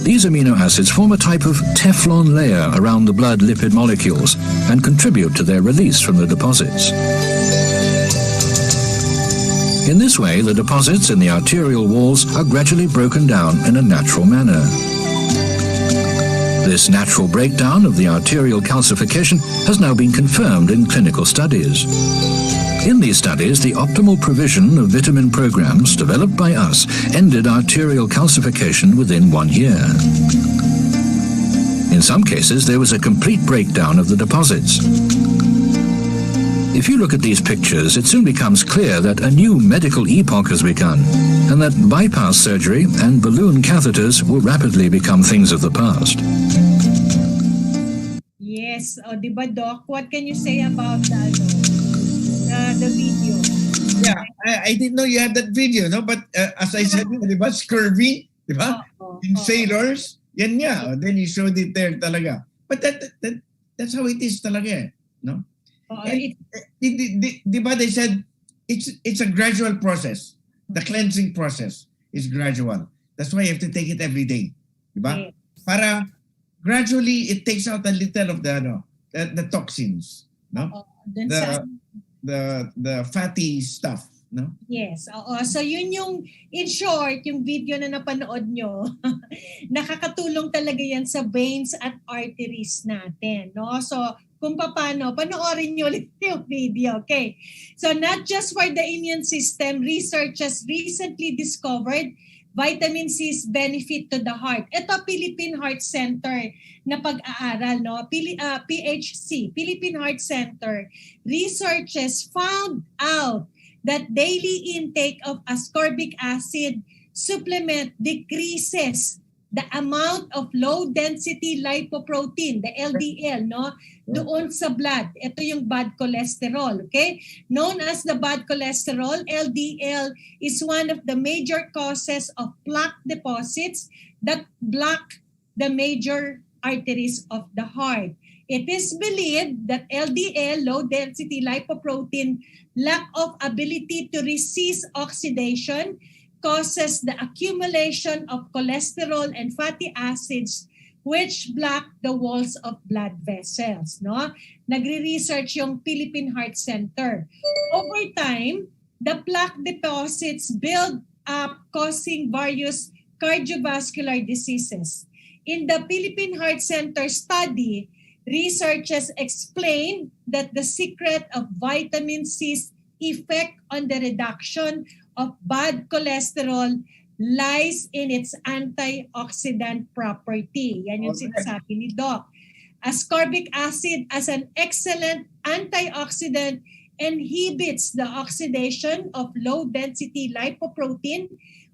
These amino acids form a type of Teflon layer around the blood lipid molecules and contribute to their release from the deposits. In this way, the deposits in the arterial walls are gradually broken down in a natural manner. This natural breakdown of the arterial calcification has now been confirmed in clinical studies. In these studies, the optimal provision of vitamin programs developed by us ended arterial calcification within 1 year. In some cases, there was a complete breakdown of the deposits. If you look at these pictures, it soon becomes clear that a new medical epoch has begun, and that bypass surgery and balloon catheters will rapidly become things of the past. Yes, diba, Doc? What can you say about the video? Yeah, I didn't know you had that video, no? But as I said, diba, scurvy, diba? In sailors, yan nga. Then you showed it there talaga. But that's how it is talaga, no? Diba they said it's a gradual process. The cleansing process is gradual. That's why you have to take it every day. Diba? Yes. Para gradually it takes out a little of the toxins, no? The fatty stuff, no? Yes. So yun yung, in short, yung video na napanood nyo, nakakatulong talaga yan sa veins at arteries natin, no? So kung paano, panoorin nyo ulit yung video. Okay. So not just for the immune system, research has recently discovered vitamin C's benefit to the heart. Ito, Philippine Heart Center na pag-aaral, no? PHC, Philippine Heart Center. Researchers found out that daily intake of ascorbic acid supplement decreases the amount of low-density lipoprotein, the LDL, no? Doon sa blood. Ito yung bad cholesterol, okay? Known as the bad cholesterol, LDL is one of the major causes of plaque deposits that block the major arteries of the heart. It is believed that LDL, low-density lipoprotein, lack of ability to resist oxidation, causes the accumulation of cholesterol and fatty acids which block the walls of blood vessels, no? Nagre-research yung Philippine Heart Center. Over time, the plaque deposits build up, causing various cardiovascular diseases. In the Philippine Heart Center study, researchers explained that the secret of vitamin C's effect on the reduction of bad cholesterol lies in its antioxidant property. Yan yung sinasabi ni Doc. Ascorbic acid as an excellent antioxidant inhibits the oxidation of low-density lipoprotein,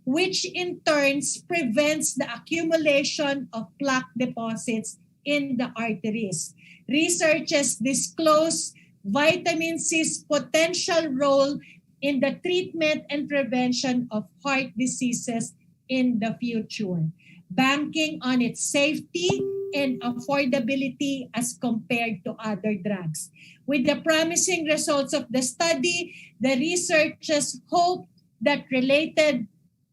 which in turn prevents the accumulation of plaque deposits in the arteries. Researchers disclose vitamin C's potential role in the treatment and prevention of heart diseases in the future, banking on its safety and affordability as compared to other drugs. With the promising results of the study, the researchers hope that related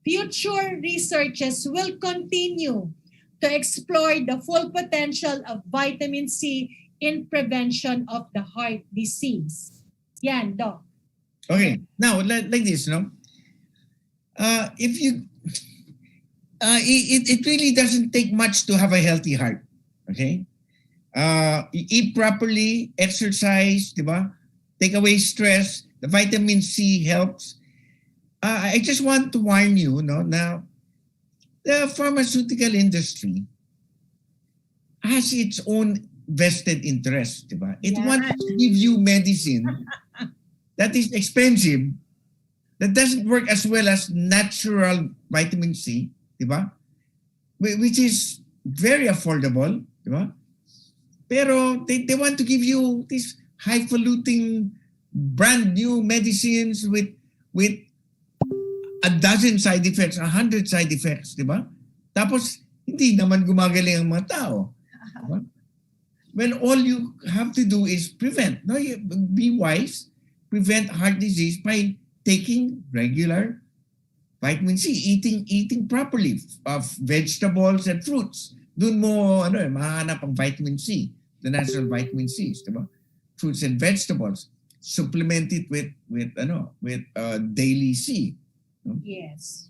future researchers will continue to explore the full potential of vitamin C in prevention of the heart disease. Yan, Doc. Okay, now like this, no? If you, it really doesn't take much to have a healthy heart. Okay, eat properly, exercise, diba? Take away stress. The vitamin C helps. I just want to warn you, no? Now, the pharmaceutical industry has its own vested interest, diba? It wants to give you medicine that is expensive, that doesn't work as well as natural vitamin C, diba? Which is very affordable, diba? Pero they want to give you these highfalutin brand new medicines with a dozen side effects, 100 side effects, diba? Tapos hindi naman gumagaling ang mga tao. Diba? Well, all you have to do is prevent. No, be wise. Prevent heart disease by taking regular vitamin C, eating properly of vegetables and fruits. Doon mo mahanap ang vitamin C, the natural vitamin C's, diba? Fruits and vegetables. Supplement it with daily C. No? Yes.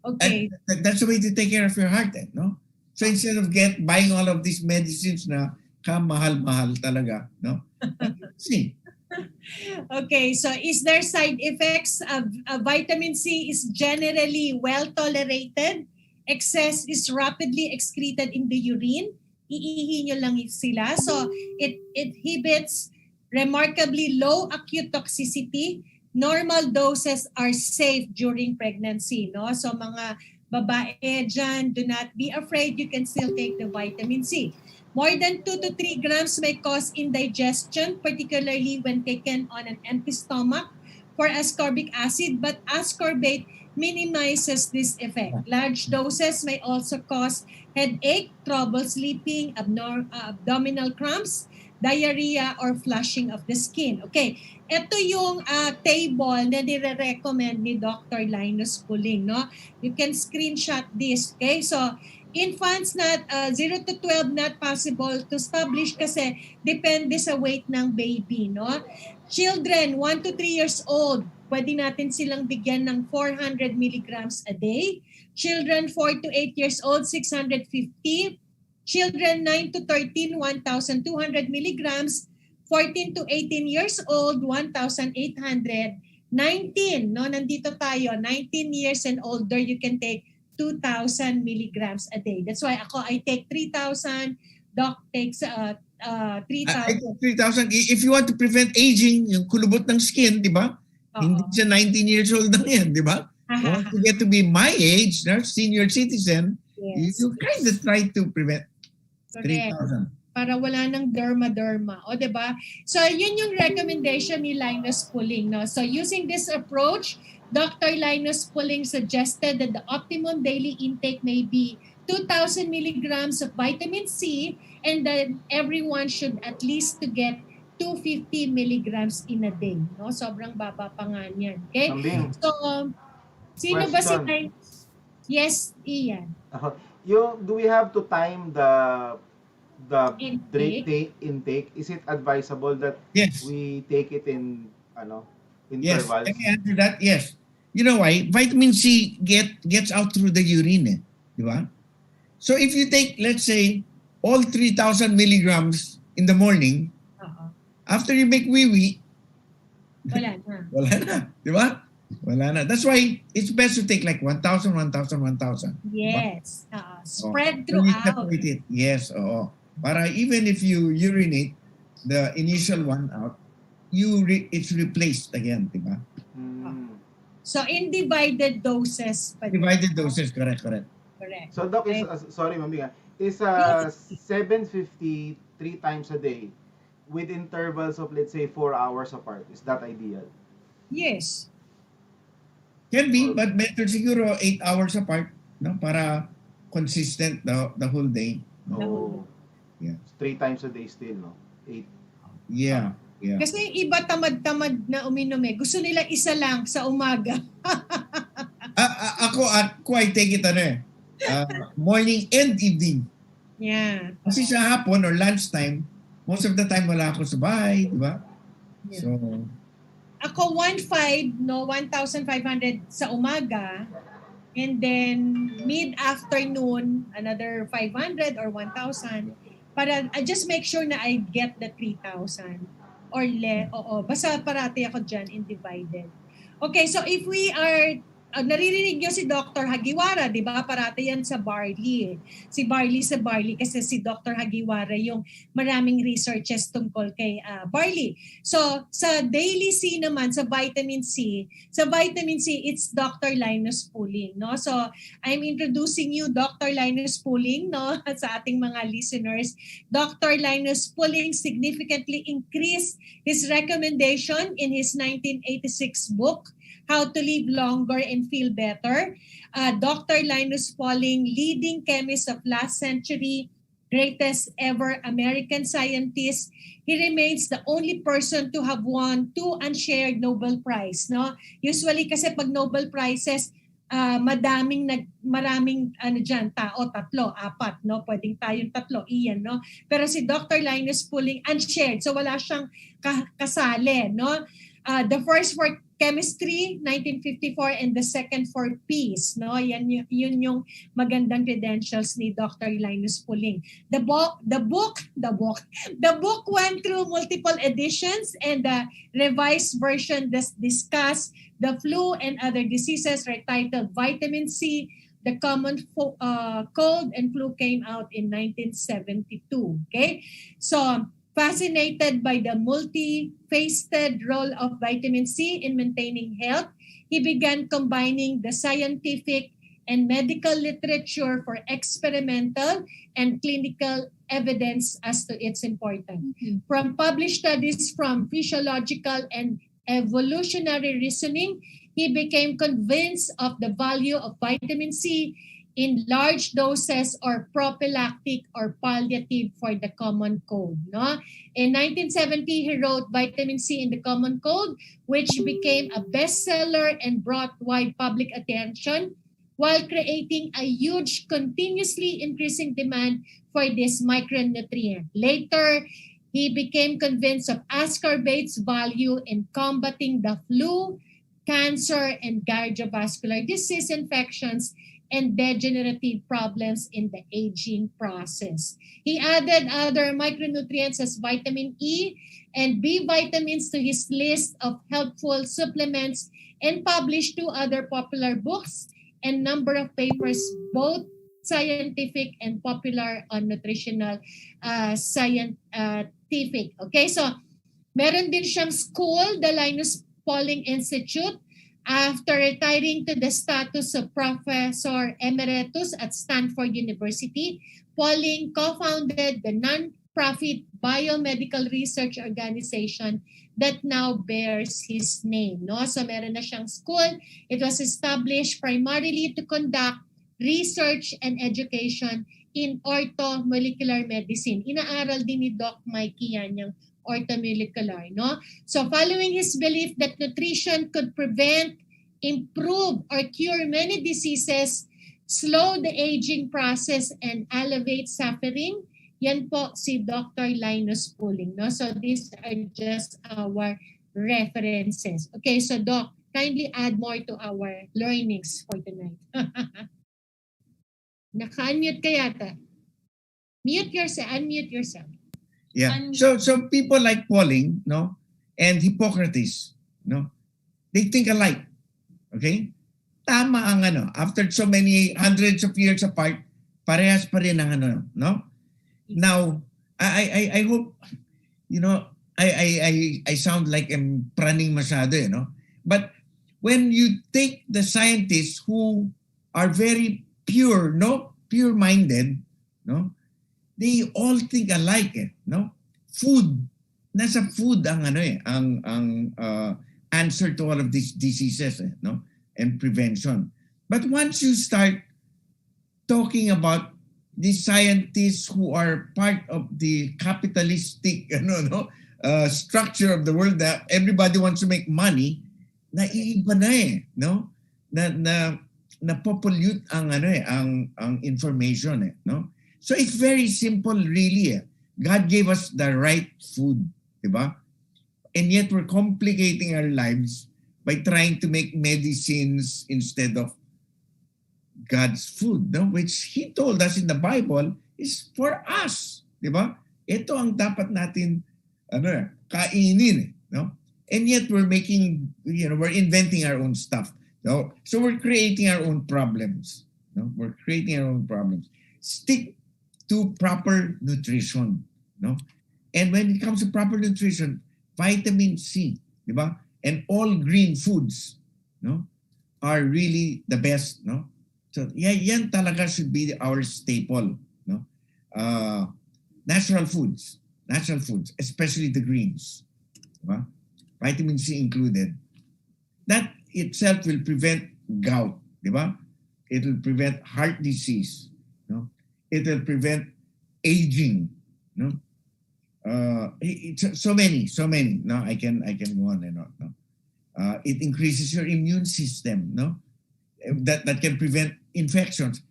Okay. And that's the way to take care of your heart, no? So instead of buying all of these medicines na kamahal-mahal talaga, no? See. Okay, so is there side effects? Vitamin C is generally well tolerated. Excess is rapidly excreted in the urine. Iihi nyo lang sila. So it inhibits remarkably low acute toxicity. Normal doses are safe during pregnancy, no? So mga babae dyan, do not be afraid. You can still take the vitamin C. More than 2 to 3 grams may cause indigestion, particularly when taken on an empty stomach for ascorbic acid, but ascorbate minimizes this effect. Large doses may also cause headache, trouble sleeping, abdominal cramps, diarrhea, or flushing of the skin. Okay, ito yung table na nire-recommend ni Dr. Linus Puling, no? You can screenshot this, okay? So, infants not 0 to 12 not possible to establish kasi depende sa weight ng baby, no? Children 1 to 3 years old, pwede natin silang bigyan ng 400 milligrams a day. Children 4 to 8 years old, 650. Children 9 to 13, 1,200 milligrams. 14 to 18 years old, 1,800. 19, no? Nandito tayo, 19 years and older, you can take 2,000 milligrams a day. That's why I take 3,000. Doc takes 3,000. I take 3,000. If you want to prevent aging, yung kulubot ng skin, di ba? Hindi siya 19 years old na yan, di ba? Want to get to be my age, senior citizen, you kind of try to prevent 3,000. Para wala ng derma-derma. O, diba? So, yun yung recommendation ni Linus Puling. No? So, using this approach, Dr. Linus Puling suggested that the optimum daily intake may be 2,000 milligrams of vitamin C, and that everyone should at least to get 250 milligrams in a day. No? Sobrang baba pa nga yan. Okay? So, sino ba si Linus? Yes, Ian. Do we have to time the intake? Is it advisable that we take it in intervals? Yes, let me answer that. Yes. You know why? Vitamin C gets out through the urine, di ba? So if you take, let's say, all 3,000 milligrams in the morning, after you make wee-wee, wala na. Wala na, di ba? Wala na. That's why it's best to take like 1,000, 1,000, 1,000. Yes. Spread throughout. Yes, oo. Para even if you urinate the initial one out, it's replaced again, di ba? So in divided doses. Divided doses, correct. Correct. So Doc, is, sorry Mami, is 750 3 times a day with intervals of let's say 4 hours apart. Is that ideal? Yes. Can be, but better siguro 8 hours apart, no? Para consistent the whole day. Oh. Yeah. 3 times a day still, no? 8. Yeah. Yeah. Kasi yung iba tamad-tamad na uminom eh. Gusto nila isa lang sa umaga. Ako, I take it morning and evening. Yeah. Kasi sa hapon or lunchtime, most of the time wala ako sa bahay, di ba? Yeah. So, Ako 1,500 sa umaga, and then mid-afternoon another 500 or 1,000 para I just make sure na I get the 3,000 or basta parati ako dyan in divided. Okay, so if we are naririnig nyo si Dr. Hagiwara, di ba? Parati yan sa Barley. Si Barley sa Barley kasi si Dr. Hagiwara yung maraming researches tungkol kay Barley. So sa Daily C naman, sa vitamin C, it's Dr. Linus Pauling, no? So I'm introducing you Dr. Linus Pauling, no? Sa ating mga listeners. Dr. Linus Pauling significantly increased his recommendation in his 1986 book, How to Live Longer and Feel Better. Dr. Linus Pauling, leading chemist of last century, greatest ever American scientist. He remains the only person to have won 2 unshared Nobel Prize. No? Usually kasi pag Nobel Prizes, maraming tao, 3, 4, no? Pwedeng tayong 3, iyan, no? Pero si Dr. Linus Pauling, unshared. So wala siyang kasali, no? The first for chemistry, 1954, and the second for peace. No, yun yung magandang credentials ni Dr. Linus Pauling. The book went through multiple editions, and the revised version discuss the flu and other diseases, retitled Vitamin C. The Common Cold and Flu came out in 1972. Okay, so fascinated by the multifaceted role of vitamin C in maintaining health, he began combining the scientific and medical literature for experimental and clinical evidence as to its importance. Mm-hmm. From published studies from physiological and evolutionary reasoning, he became convinced of the value of vitamin C in large doses or prophylactic or palliative for the common cold. No? In 1970, he wrote Vitamin C in the Common Cold, which became a bestseller and brought wide public attention while creating a huge, continuously increasing demand for this micronutrient. Later, he became convinced of ascorbate's value in combating the flu, cancer, and cardiovascular disease infections and degenerative problems in the aging process. He added other micronutrients as vitamin E and B vitamins to his list of helpful supplements and published 2 other popular books and number of papers, both scientific and popular on nutritional scientific. Okay, so meron din siyang school, the Linus Pauling Institute. After retiring to the status of Professor Emeritus at Stanford University, Pauling co-founded the non-profit biomedical research organization that now bears his name. No? So meron na siyang school. It was established primarily to conduct research and education in orthomolecular medicine. Inaaral din ni Doc Mikey yan yung orthomolecular, no? So following his belief that nutrition could prevent, improve, or cure many diseases, slow the aging process, and elevate suffering, yan po si Dr. Linus Pauling, no? So these are just our references. Okay, so Doc, kindly add more to our learnings for tonight. Naka-unmute ka yata. Unmute yourself. Yeah. So people like Pauling, no, and Hippocrates, no, they think alike. Okay? Tama ang after so many hundreds of years apart, parehas pa rin ang no? Now, I hope, I sound like I'm praning masyado, you know. But when you take the scientists who are very pure, no, pure-minded, no, they all think alike, no. Food, nasa food ang answer to all of these diseases, no, and prevention. But once you start talking about the scientists who are part of the capitalistic structure of the world that everybody wants to make money, naiiba na no? Na pollute ang ang information no? So it's very simple really. God gave us the right food, di ba? And yet we're complicating our lives by trying to make medicines instead of God's food, no? Which He told us in the Bible is for us, di ba? Ito ang dapat natin kainin, no? And yet we're making, we're inventing our own stuff. No? So we're creating our own problems. No? We're creating our own problems. Stick to proper nutrition, no? And when it comes to proper nutrition, vitamin C, di ba? And all green foods, no, are really the best, no? So yan talaga should be our staple, no? Natural foods, especially the greens, diba? Vitamin C included. That itself will prevent gout, diba? It will prevent heart disease, no? It will prevent aging, no? So many. No, I can go on and on. No? It increases your immune system, no? That can prevent infections.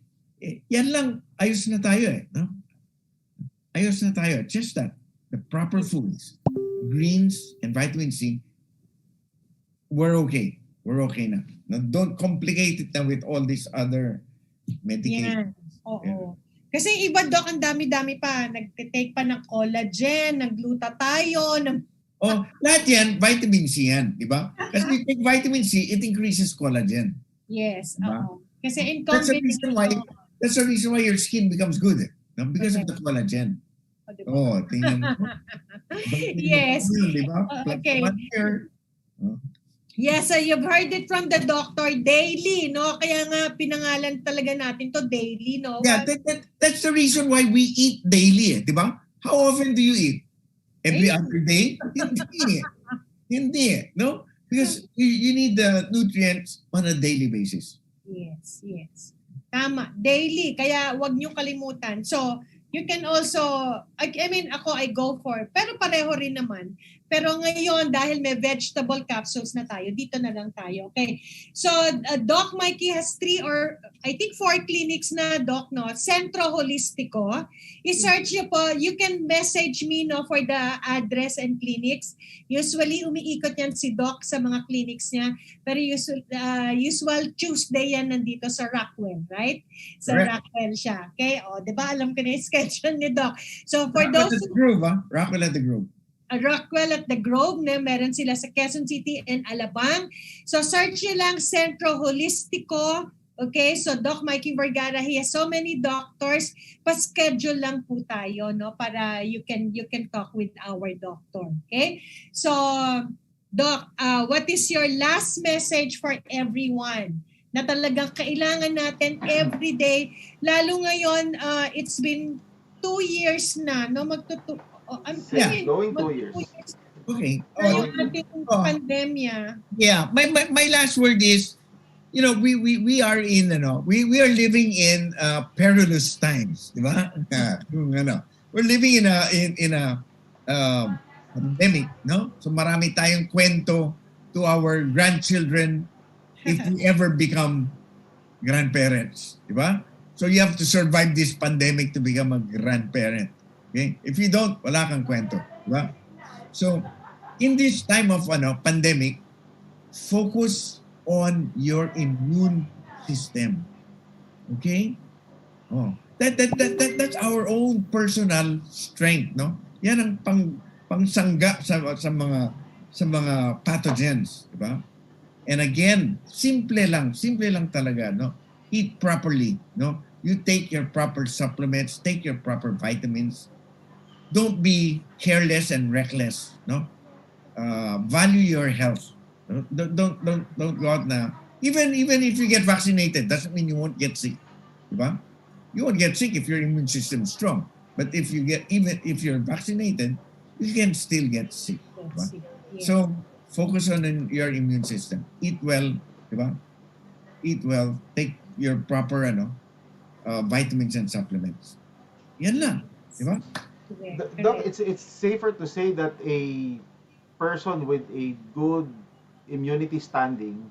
Yan lang, ayos na tayo no? Ayos na tayo. Just that, the proper foods, greens and vitamin C, we're okay. We're okay na. Now, don't complicate it na with all these other medications. Yeah. Oo. Yeah. Kasi iba, Doc, ang dami-dami pa. Nag-take pa ng collagen, ng glutathione. Lahat yan, vitamin C yan, di ba? Kasi you take vitamin C, it increases collagen. Yes, diba? oo. Kasi in that's the reason why your skin becomes good, no? Because of the collagen. Tingnan mo. Yes. Diba? Okay. Yes, you've heard it from the doctor, daily, no? Kaya nga pinangalan talaga natin to daily, no? Yeah, that's the reason why we eat daily, di ba? How often do you eat? Every other day? Hindi, no? Because you need the nutrients on a daily basis. Yes. Tama, daily. Kaya wag niyo kalimutan. So, you can also, I go for, pero pareho rin naman. Pero ngayon, dahil may vegetable capsules na tayo, dito na lang tayo. Okay. So, Doc Mikey has 3 or I think 4 clinics na, Doc, no? Centro Holistico. I-search nyo po. You can message me, no, for the address and clinics. Usually, umiikot yan si Doc sa mga clinics niya. Pero usual Tuesday yan nandito sa Rockwell, right? Sa Rockwell siya. Okay? Diba? Alam ko na yung schedule ni Doc. So, for Rockwell at the Grove, Rockwell at the Grove. Rockwell at the Grove, na meron sila sa Quezon City and Alabang. So search nyo lang Centro Holistico. Okay, so Doc Mikey Vergara, he has so many doctors. Pa-schedule lang po tayo, no, para you can talk with our doctor. Okay? So Doc, what is your last message for everyone na talagang kailangan natin every day, lalo ngayon it's been 2 years na, no, going 2 years. Okay. Yung ating pandemya. Yeah, my last word is, we are in, we are living in perilous times, di ba? We're living in a pandemic, no? So marami tayong kwento to our grandchildren if we ever become grandparents, di ba? So you have to survive this pandemic to become a grandparent. Okay? If you don't, wala kang kwento. Diba? So, in this time of pandemic, focus on your immune system. Okay? That's our own personal strength, no? Yan ang pangsangga sa mga pathogens, diba? And again, simple lang talaga, no? Eat properly, no? You take your proper supplements, take your proper vitamins. don't be careless and reckless, no? Value your health. No? Don't go out na. Even if you get vaccinated, doesn't mean you won't get sick, diba? You won't get sick if your immune system is strong. But even if you're vaccinated, you can still get sick. Diba? Yes. So focus on your immune system. Eat well, diba? Eat well. Take your proper vitamins and supplements. Yan lang, diba? Doc, it's safer to say that a person with a good immunity standing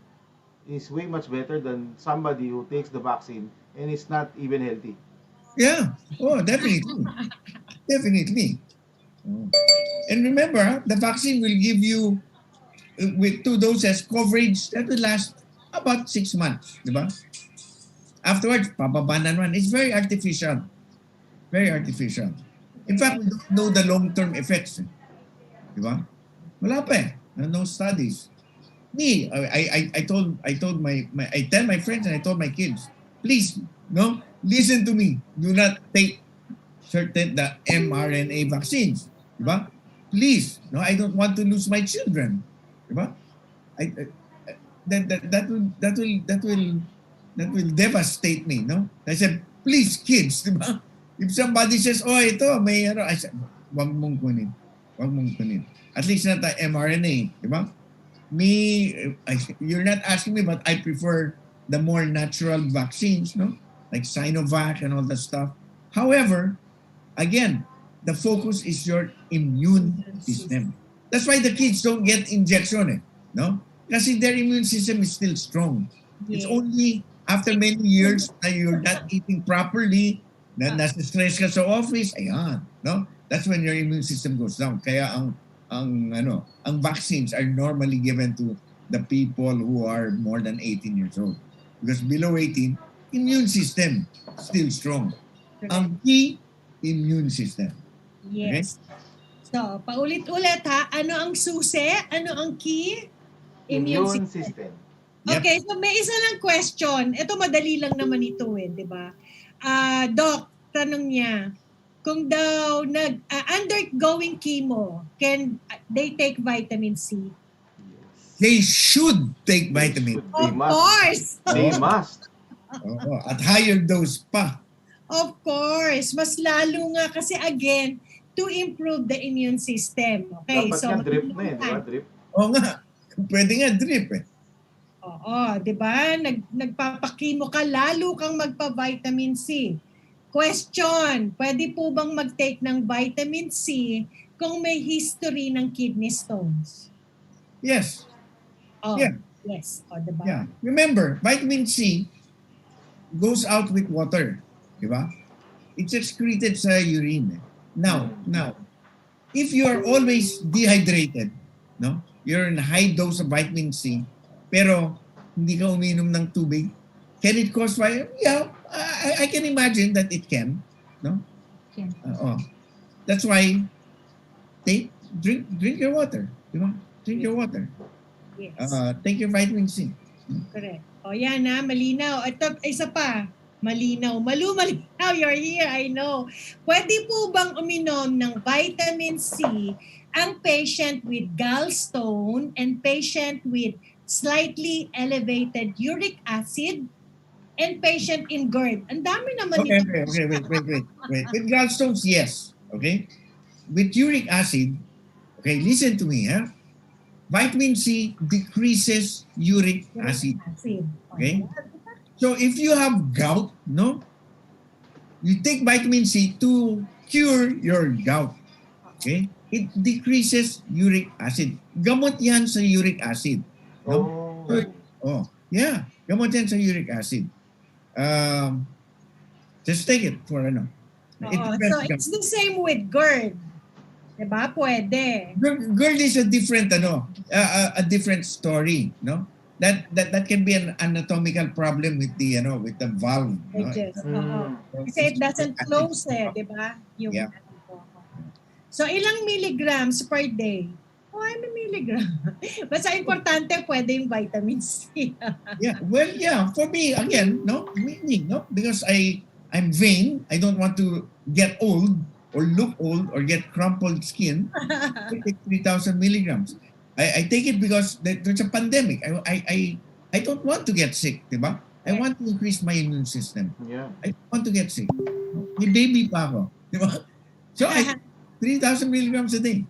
is way much better than somebody who takes the vaccine and is not even healthy. Yeah. Oh, definitely. Definitely. Oh. And remember, the vaccine will give you, with 2 doses, coverage that will last about 6 months. Diba? Afterwards, pababa na naman. It's very artificial. Very artificial. In fact, we don't know the long-term effects. Diba? Wala pa eh. No studies. Me, I tell my friends and I told my kids, please, no, listen to me. Do not take the mRNA vaccines. Diba? Please, no, I don't want to lose my children. Diba? That will devastate me, no? I said, please, kids, diba? If somebody says, oh, ito, may I said, wag mong kunin. Wag mong kunin. At least not the mRNA, diba? You're not asking me, but I prefer the more natural vaccines, no? Like Sinovac and all that stuff. However, again, the focus is your immune system. That's why the kids don't get injection, no? Kasi their immune system is still strong. It's only after many years na you're not eating properly, na nasa stress ka sa office, ayan, no? That's when your immune system goes down. Kaya ang vaccines are normally given to the people who are more than 18 years old. Because below 18, immune system still strong. Ang key, immune system. Yes. Okay? So, paulit-ulit ha, ano ang susi? Ano ang key? Immune system. Okay, so may isa lang question. Ito madali lang naman ito di ba? Doc, tanong niya, kung daw undergoing chemo, can they take vitamin C? They should take vitamin C. Of course. They must. At higher dose pa. Of course. Mas lalo nga kasi again, to improve the immune system. Okay, dapat so nga drip na diba? Drip. Oo nga. Pwede nga drip Oo, di ba? Nagpapakimo ka, lalo kang magpa-vitamin C. Question, pwede po bang mag-take ng vitamin C kung may history ng kidney stones? Yes. Yeah. Yes. Diba? Yeah. Remember, vitamin C goes out with water. Diba? It's excreted sa urine. Now, if you are always dehydrated, no? You're in high dose of vitamin C, pero hindi ka uminom ng tubig, can it cause fire? Yeah, I can imagine that it can. No? Yeah. That's why drink your water. Diba? Drink your water. Yes. Take your vitamin C. Correct. Yan malinaw. Ito, isa pa. Malinaw. Malinaw. You're here, I know. Pwede po bang uminom ng vitamin C ang patient with gallstone and patient with slightly elevated uric acid and patient in GERD? Ang dami naman Okay, wait. With gallstones, yes. Okay? With uric acid, okay, listen to me, huh? Vitamin C decreases uric acid. Okay? So if you have gout, no? You take vitamin C to cure your gout. Okay? It decreases uric acid. Gamot yan sa uric acid. No? Yeah. Gamot yan sa uric acid. Just take it for So it's the same with GERD. Diba? Pwede. GERD is a different a different story, no? That can be an anatomical problem with the with the valve. Kasi it doesn't close diba? Yeah. So ilang milligrams per day? Ano milligram? Basta importante pwede yung vitamin C. For me again, no? Because I'm vain. I don't want to get old or look old or get crumpled skin, I take 3,000 milligrams. I take it because there's a pandemic. I don't want to get sick, diba? I want to increase my immune system. Yeah. I don't want to get sick. May baby pa ako, diba? So I take 3,000 milligrams a day.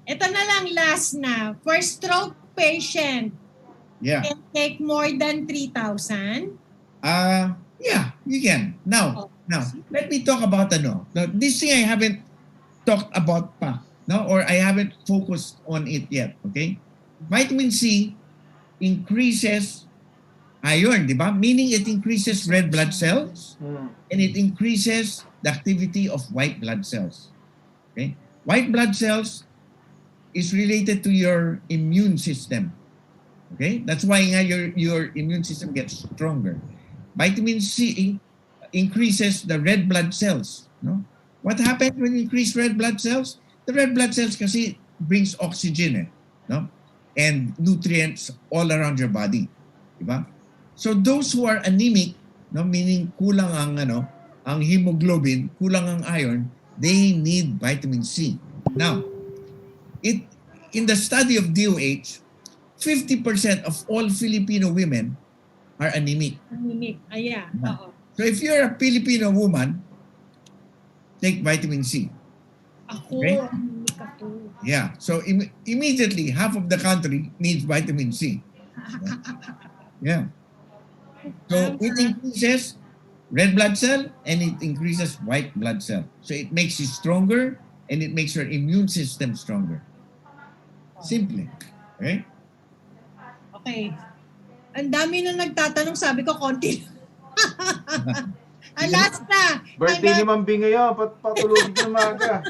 Ito na lang last na. For stroke patient, Yeah. can take more than 3,000? Yeah, you can. Now, let me talk about this thing I haven't talked about pa, or I haven't focused on it yet, okay? Vitamin C increases iron, di ba? Meaning it increases red blood cells and it increases the activity of white blood cells. Okay? White blood cells is related to your immune system. Okay? That's why nga your immune system gets stronger. Vitamin C increases the red blood cells. No? What happens when you increase red blood cells? The red blood cells kasi brings oxygen no? And nutrients all around your body. Diba? So those who are anemic, meaning kulang ang hemoglobin, kulang ang iron, they need vitamin C. Now, in the study of DOH, 50% of all Filipino women are anemic. Anemic. Yeah. So if you're a Filipino woman, take vitamin C. Ako, Okay? anemic ako. Yeah. So immediately, half of the country needs vitamin C. Yeah. So it increases red blood cell and it increases white blood cell. So it makes you stronger and it makes your immune system stronger. Simple. Okay? Okay. Ang dami na nagtatanong, sabi ko, konti. Last na. Birthday ni Ma'am Bing ngayon, patulogin na maaga.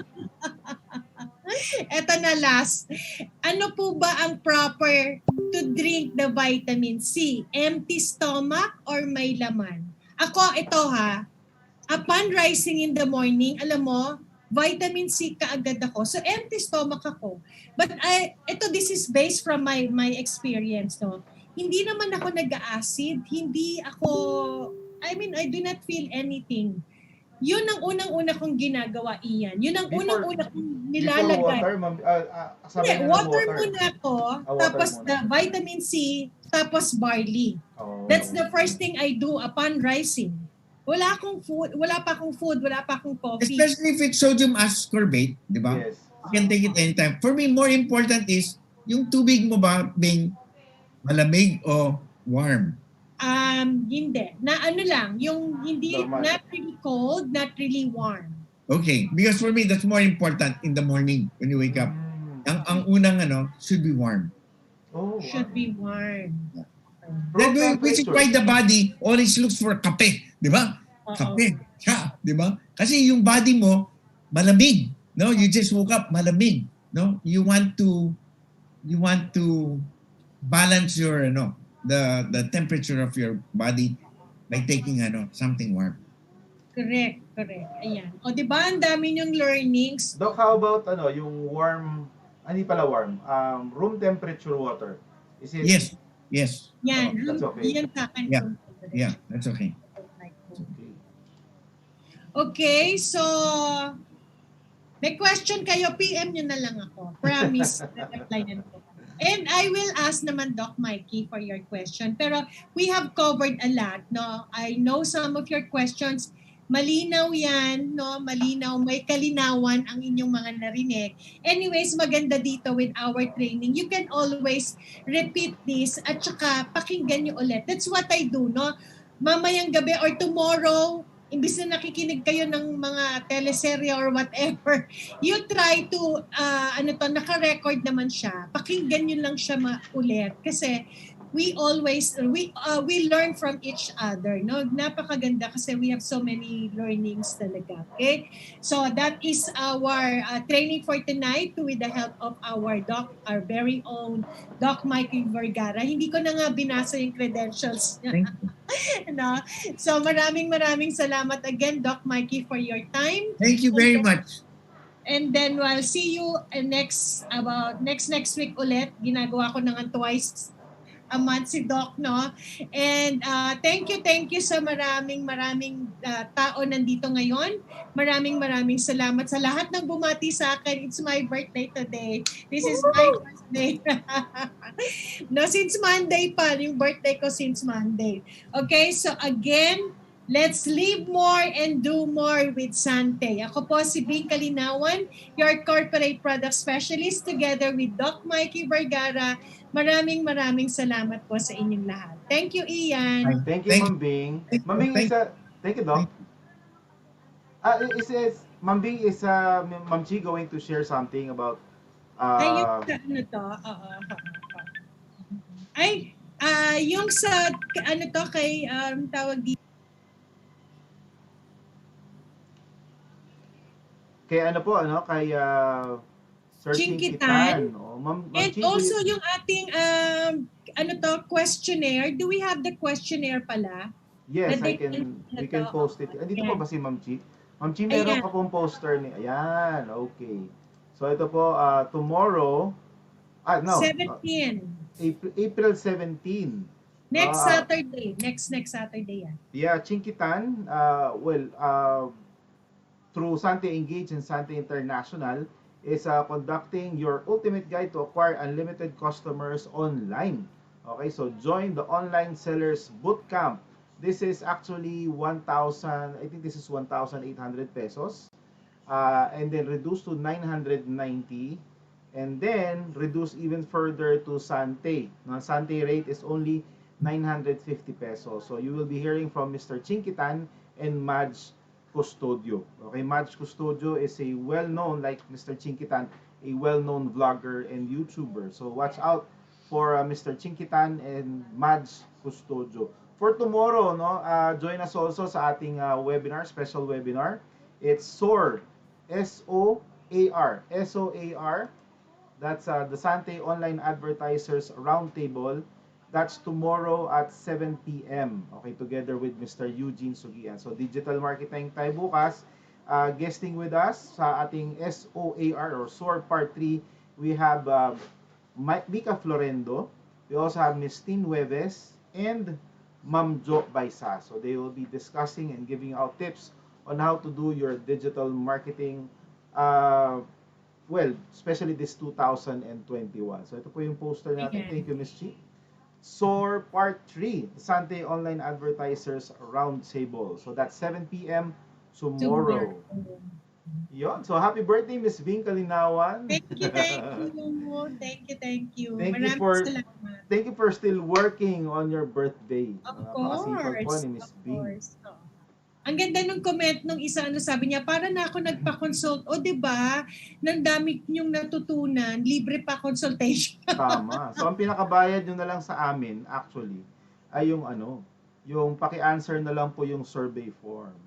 Eto na last. Ano po ba ang proper to drink the vitamin C? Empty stomach or may laman? Ako, ito upon rising in the morning, alam mo, vitamin C kaagad ako. So empty stomach ako. But this is based from my experience, no. Hindi naman ako nag-acid, I do not feel anything. Yun ang unang-una kong ginagawa, Ian. Yun ang unang-una kong nilalagay. Water muna ako, tapos the vitamin C, tapos barley. That's the first thing I do upon rising. Wala pa akong food, wala pa akong coffee. Especially if it's sodium ascorbate, di ba? Yes. You can take it anytime. For me, more important is, yung tubig mo ba being malamig o warm? Hindi. Na ano lang, yung hindi, not really cold, not really warm. Okay, because for me, that's more important in the morning when you wake up. Ang unang should be warm. Should be warm. Which is why the body always looks for kape, di ba? Kape, di ba? Kasi yung body mo, malamig. No, you just woke up, malamig. No, you want to balance your the temperature of your body by taking something warm. Correct. Ayan. O di ba ang dami yung learnings? Doc, how about yung warm, hindi pala warm, room temperature water? Is it? Yes. Yan. That's okay. Yan sa akin. Yeah, that's okay. Okay, so may question kayo, PM nyo na lang ako. Promise, replyan ko. And I will ask naman Doc Mikey for your question. Pero we have covered a lot, no? I know some of your questions. Malinaw yan, no? Malinaw, may kalinawan ang inyong mga narinig. Anyways, maganda dito with our training. You can always repeat this at saka pakinggan nyo ulit. That's what I do, no? Mamayang gabi or tomorrow, imbis na nakikinig kayo ng mga teleserye or whatever, you try to, naka-record naman siya. Pakinggan nyo lang siya ulit. Kasi we learn from each other. No? Napakaganda kasi we have so many learnings talaga. Okay? So that is our training for tonight with the help of our very own Doc Mikey Vergara. Hindi ko na nga binasa yung credentials niya. No? So maraming salamat again, Doc Mikey, for your time. Thank you very much. And then we'll see you next week ulit. Ginagawa ko na nga twice a month si Doc, no? And thank you sa maraming tao nandito ngayon. Maraming salamat sa lahat ng bumati sa akin. It's my birthday today. This is my first day. No, since Monday pa. Yung birthday ko since Monday. Okay, so again, let's live more and do more with Sante. Ako po si Bing Kalinawan, your corporate product specialist, together with Doc Mikey Vergara. Maraming salamat po sa inyong lahat. Thank you, Ian. Thank you, Ma'am Bing. Ma'am Bing is thank you, Doc. Ma'am Bing is Ma'am Chi going to share something about yung sa ano to? Yung sa ano to kay tawag dito. Kay ano po, kay Sir Chinkitan. Ma'am And also yung ating questionnaire. Do we have the questionnaire pala? Yes, we can post it. Dito po ba si Ma'am Chi? Ma'am Chi, meron ka pong poster ni. Ayan, okay. So ito po, tomorrow, 17. April 17. Next Saturday. Next Saturday yan. Yeah, Chinkitan, through Sante Engage and Sante International, is conducting your ultimate guide to acquire unlimited customers online. Okay, so join the online sellers bootcamp. This is actually 1,800 pesos. And then reduced to 990, and then reduced even further to Sante. Now, Sante rate is only 950 pesos. So you will be hearing from Mr. Chinkitan and Madge Custodio. Okay, Madge Custodio is a well-known, like Mr. Chinkitan, a well-known vlogger and YouTuber. So watch out for Mr. Chinkitan and Madge Custodio. For tomorrow, join us also sa ating webinar, special webinar. It's SOAR, S-O-A-R. That's the Sante Online Advertisers Roundtable. That's tomorrow at 7 p.m. Okay, together with Mr. Eugene Sugian. So digital marketing tayo bukas. Guesting with us sa ating SOAR or SOAR Part 3, we have Mika Florendo. We also have Miss Tin Nueves and Ma'am Jo Baisa. So they will be discussing and giving out tips on how to do your digital marketing, especially this 2021. So ito po yung poster natin. Thank you, Ms. Chi. SOAR Part 3, Sante Online Advertisers Roundtable. So that's 7 p.m. tomorrow. Yon. So happy birthday, Ms. Bing Kalinawan. Thank you. Thank you. Thank you for still working on your birthday. Of course. Ni Ms. Bing. Ang ganda nung comment nung isa, sabi niya, para na ako nagpa-consult. O, diba? Nang dami niyong natutunan, libre pa consultation. Tama. So, ang pinakabayad nyo na lang sa amin, actually, ay yung paki-answer na lang po yung survey form.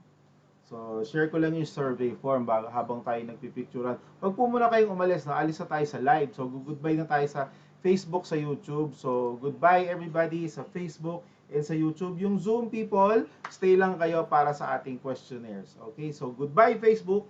So, share ko lang yung survey form habang tayo nagpipicturan. Wag po muna kayong umalis, alis na tayo sa live. So, goodbye na tayo sa Facebook, sa YouTube. So, goodbye everybody sa Facebook and sa YouTube. Yung Zoom people, stay lang kayo para sa ating questionnaires. Okay? So, goodbye Facebook.